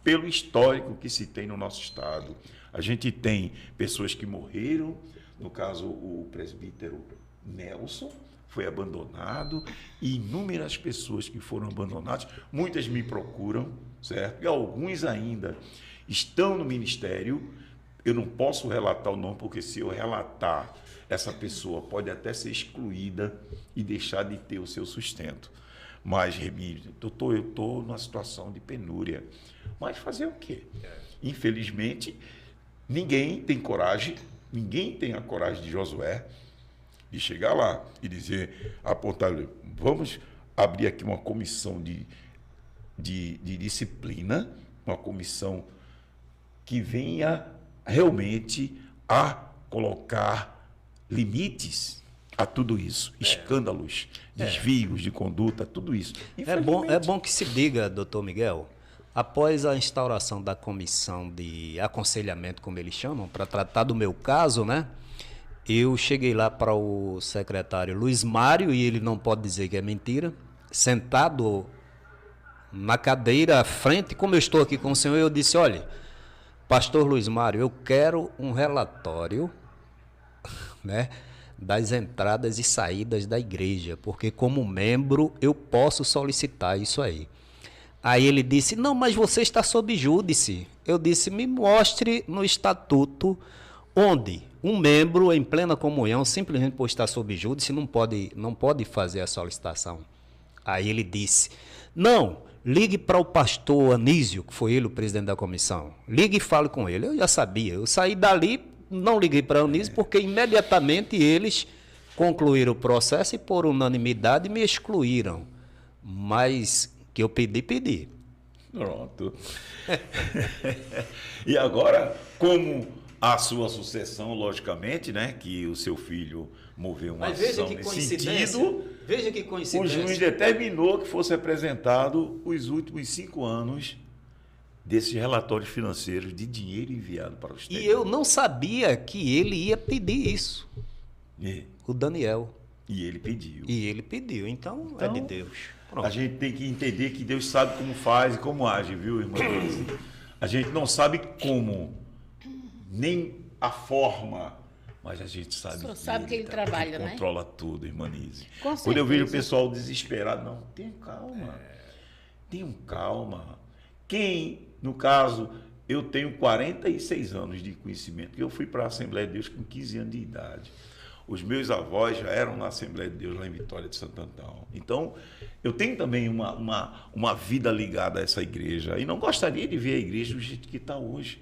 Pelo histórico que se tem no nosso estado. A gente tem pessoas que morreram, no caso o presbítero Nelson foi abandonado, e inúmeras pessoas que foram abandonadas, muitas me procuram, certo? E alguns ainda estão no ministério. Eu não posso relatar o nome, porque se eu relatar, essa pessoa pode até ser excluída e deixar de ter o seu sustento. Mas, Remígio, eu estou numa situação de penúria. Mas fazer o quê? Infelizmente, ninguém tem coragem, ninguém tem a coragem de Josué de chegar lá e dizer, apontar, vamos abrir aqui uma comissão de disciplina, uma comissão que venha realmente a colocar limites a tudo isso, escândalos, desvios de conduta, tudo isso. É bom que se diga, doutor Miguel, após a instauração da comissão de aconselhamento, como eles chamam, para tratar do meu caso, né? Eu cheguei lá para o secretário Luiz Mário, e ele não pode dizer que é mentira, sentado na cadeira à frente, como eu estou aqui com o senhor, eu disse, olha, pastor Luiz Mário, eu quero um relatório, né, das entradas e saídas da igreja, porque como membro eu posso solicitar isso aí. Aí ele disse, não, mas você está sob júdice. Eu disse, me mostre no estatuto onde um membro em plena comunhão, simplesmente por estar sob júdice, não pode fazer a solicitação. Aí ele disse, não, ligue para o pastor Anísio, que foi ele o presidente da comissão. Ligue e fale com ele. Eu já sabia. Eu saí dali, não liguei para o Anísio, porque imediatamente eles concluíram o processo e, por unanimidade, me excluíram. Mas que eu pedi. Pronto. E agora, como a sua sucessão, logicamente, né, que o seu filho moveu uma ação nesse sentido, veja que o coincidência. juiz determinou que fosse apresentado os últimos 5 anos desses relatórios financeiros de dinheiro enviado para o exterior. E eu não sabia que ele ia pedir isso. O Daniel. E ele pediu. Então é de Deus. Pronto. A gente tem que entender que Deus sabe como faz e como age, viu, irmã? A gente não sabe como, nem a forma, mas a gente sabe Só sabe que ele trabalha, que né? controla tudo, irmanize. Com Quando eu vejo o certeza. pessoal desesperado, não, tenham calma. Tenham calma. Quem, no caso, eu tenho 46 anos de conhecimento, porque eu fui para a Assembleia de Deus com 15 anos de idade. Os meus avós já eram na Assembleia de Deus, lá em Vitória de Santo Antão. Então, eu tenho também uma vida ligada a essa igreja. E não gostaria de ver a igreja do jeito que está hoje.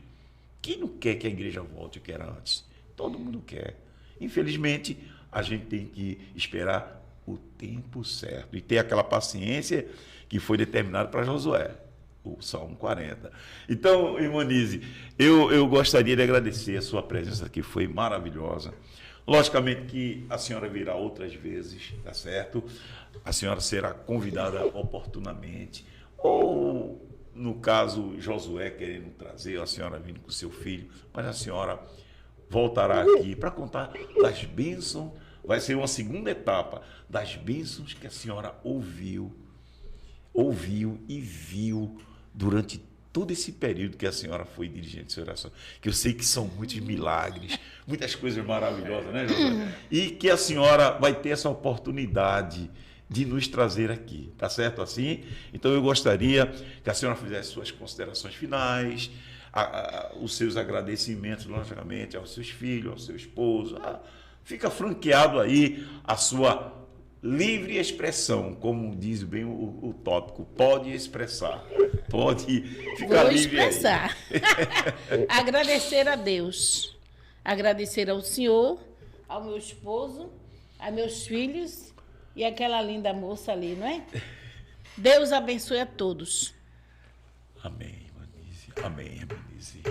Quem não quer que a igreja volte ao que era antes? Todo mundo quer. Infelizmente, a gente tem que esperar o tempo certo. E ter aquela paciência que foi determinada para Josué. O Salmo 40. Então, Irmanize, eu gostaria de agradecer a sua presença aqui, foi maravilhosa. Logicamente que a senhora virá outras vezes, tá certo? A senhora será convidada oportunamente. Ou, no caso, Josué querendo trazer, a senhora vindo com seu filho, mas a senhora voltará aqui para contar das bênçãos. Vai ser uma segunda etapa das bênçãos que a senhora ouviu e viu durante todo esse período que a senhora foi dirigente de oração, que eu sei que são muitos milagres, muitas coisas maravilhosas, né, Josué? E que a senhora vai ter essa oportunidade de nos trazer aqui, tá certo assim? Então eu gostaria que a senhora fizesse suas considerações finais, os seus agradecimentos, logicamente, aos seus filhos, ao seu esposo. Fica franqueado aí a sua livre expressão, como diz bem o tópico, pode expressar, pode ficar Vou livre expressar. Agradecer a Deus, agradecer ao Senhor, ao meu esposo, a meus filhos e aquela linda moça ali, não é? Deus abençoe a todos. Amém, irmã. Amém, Ebenezer.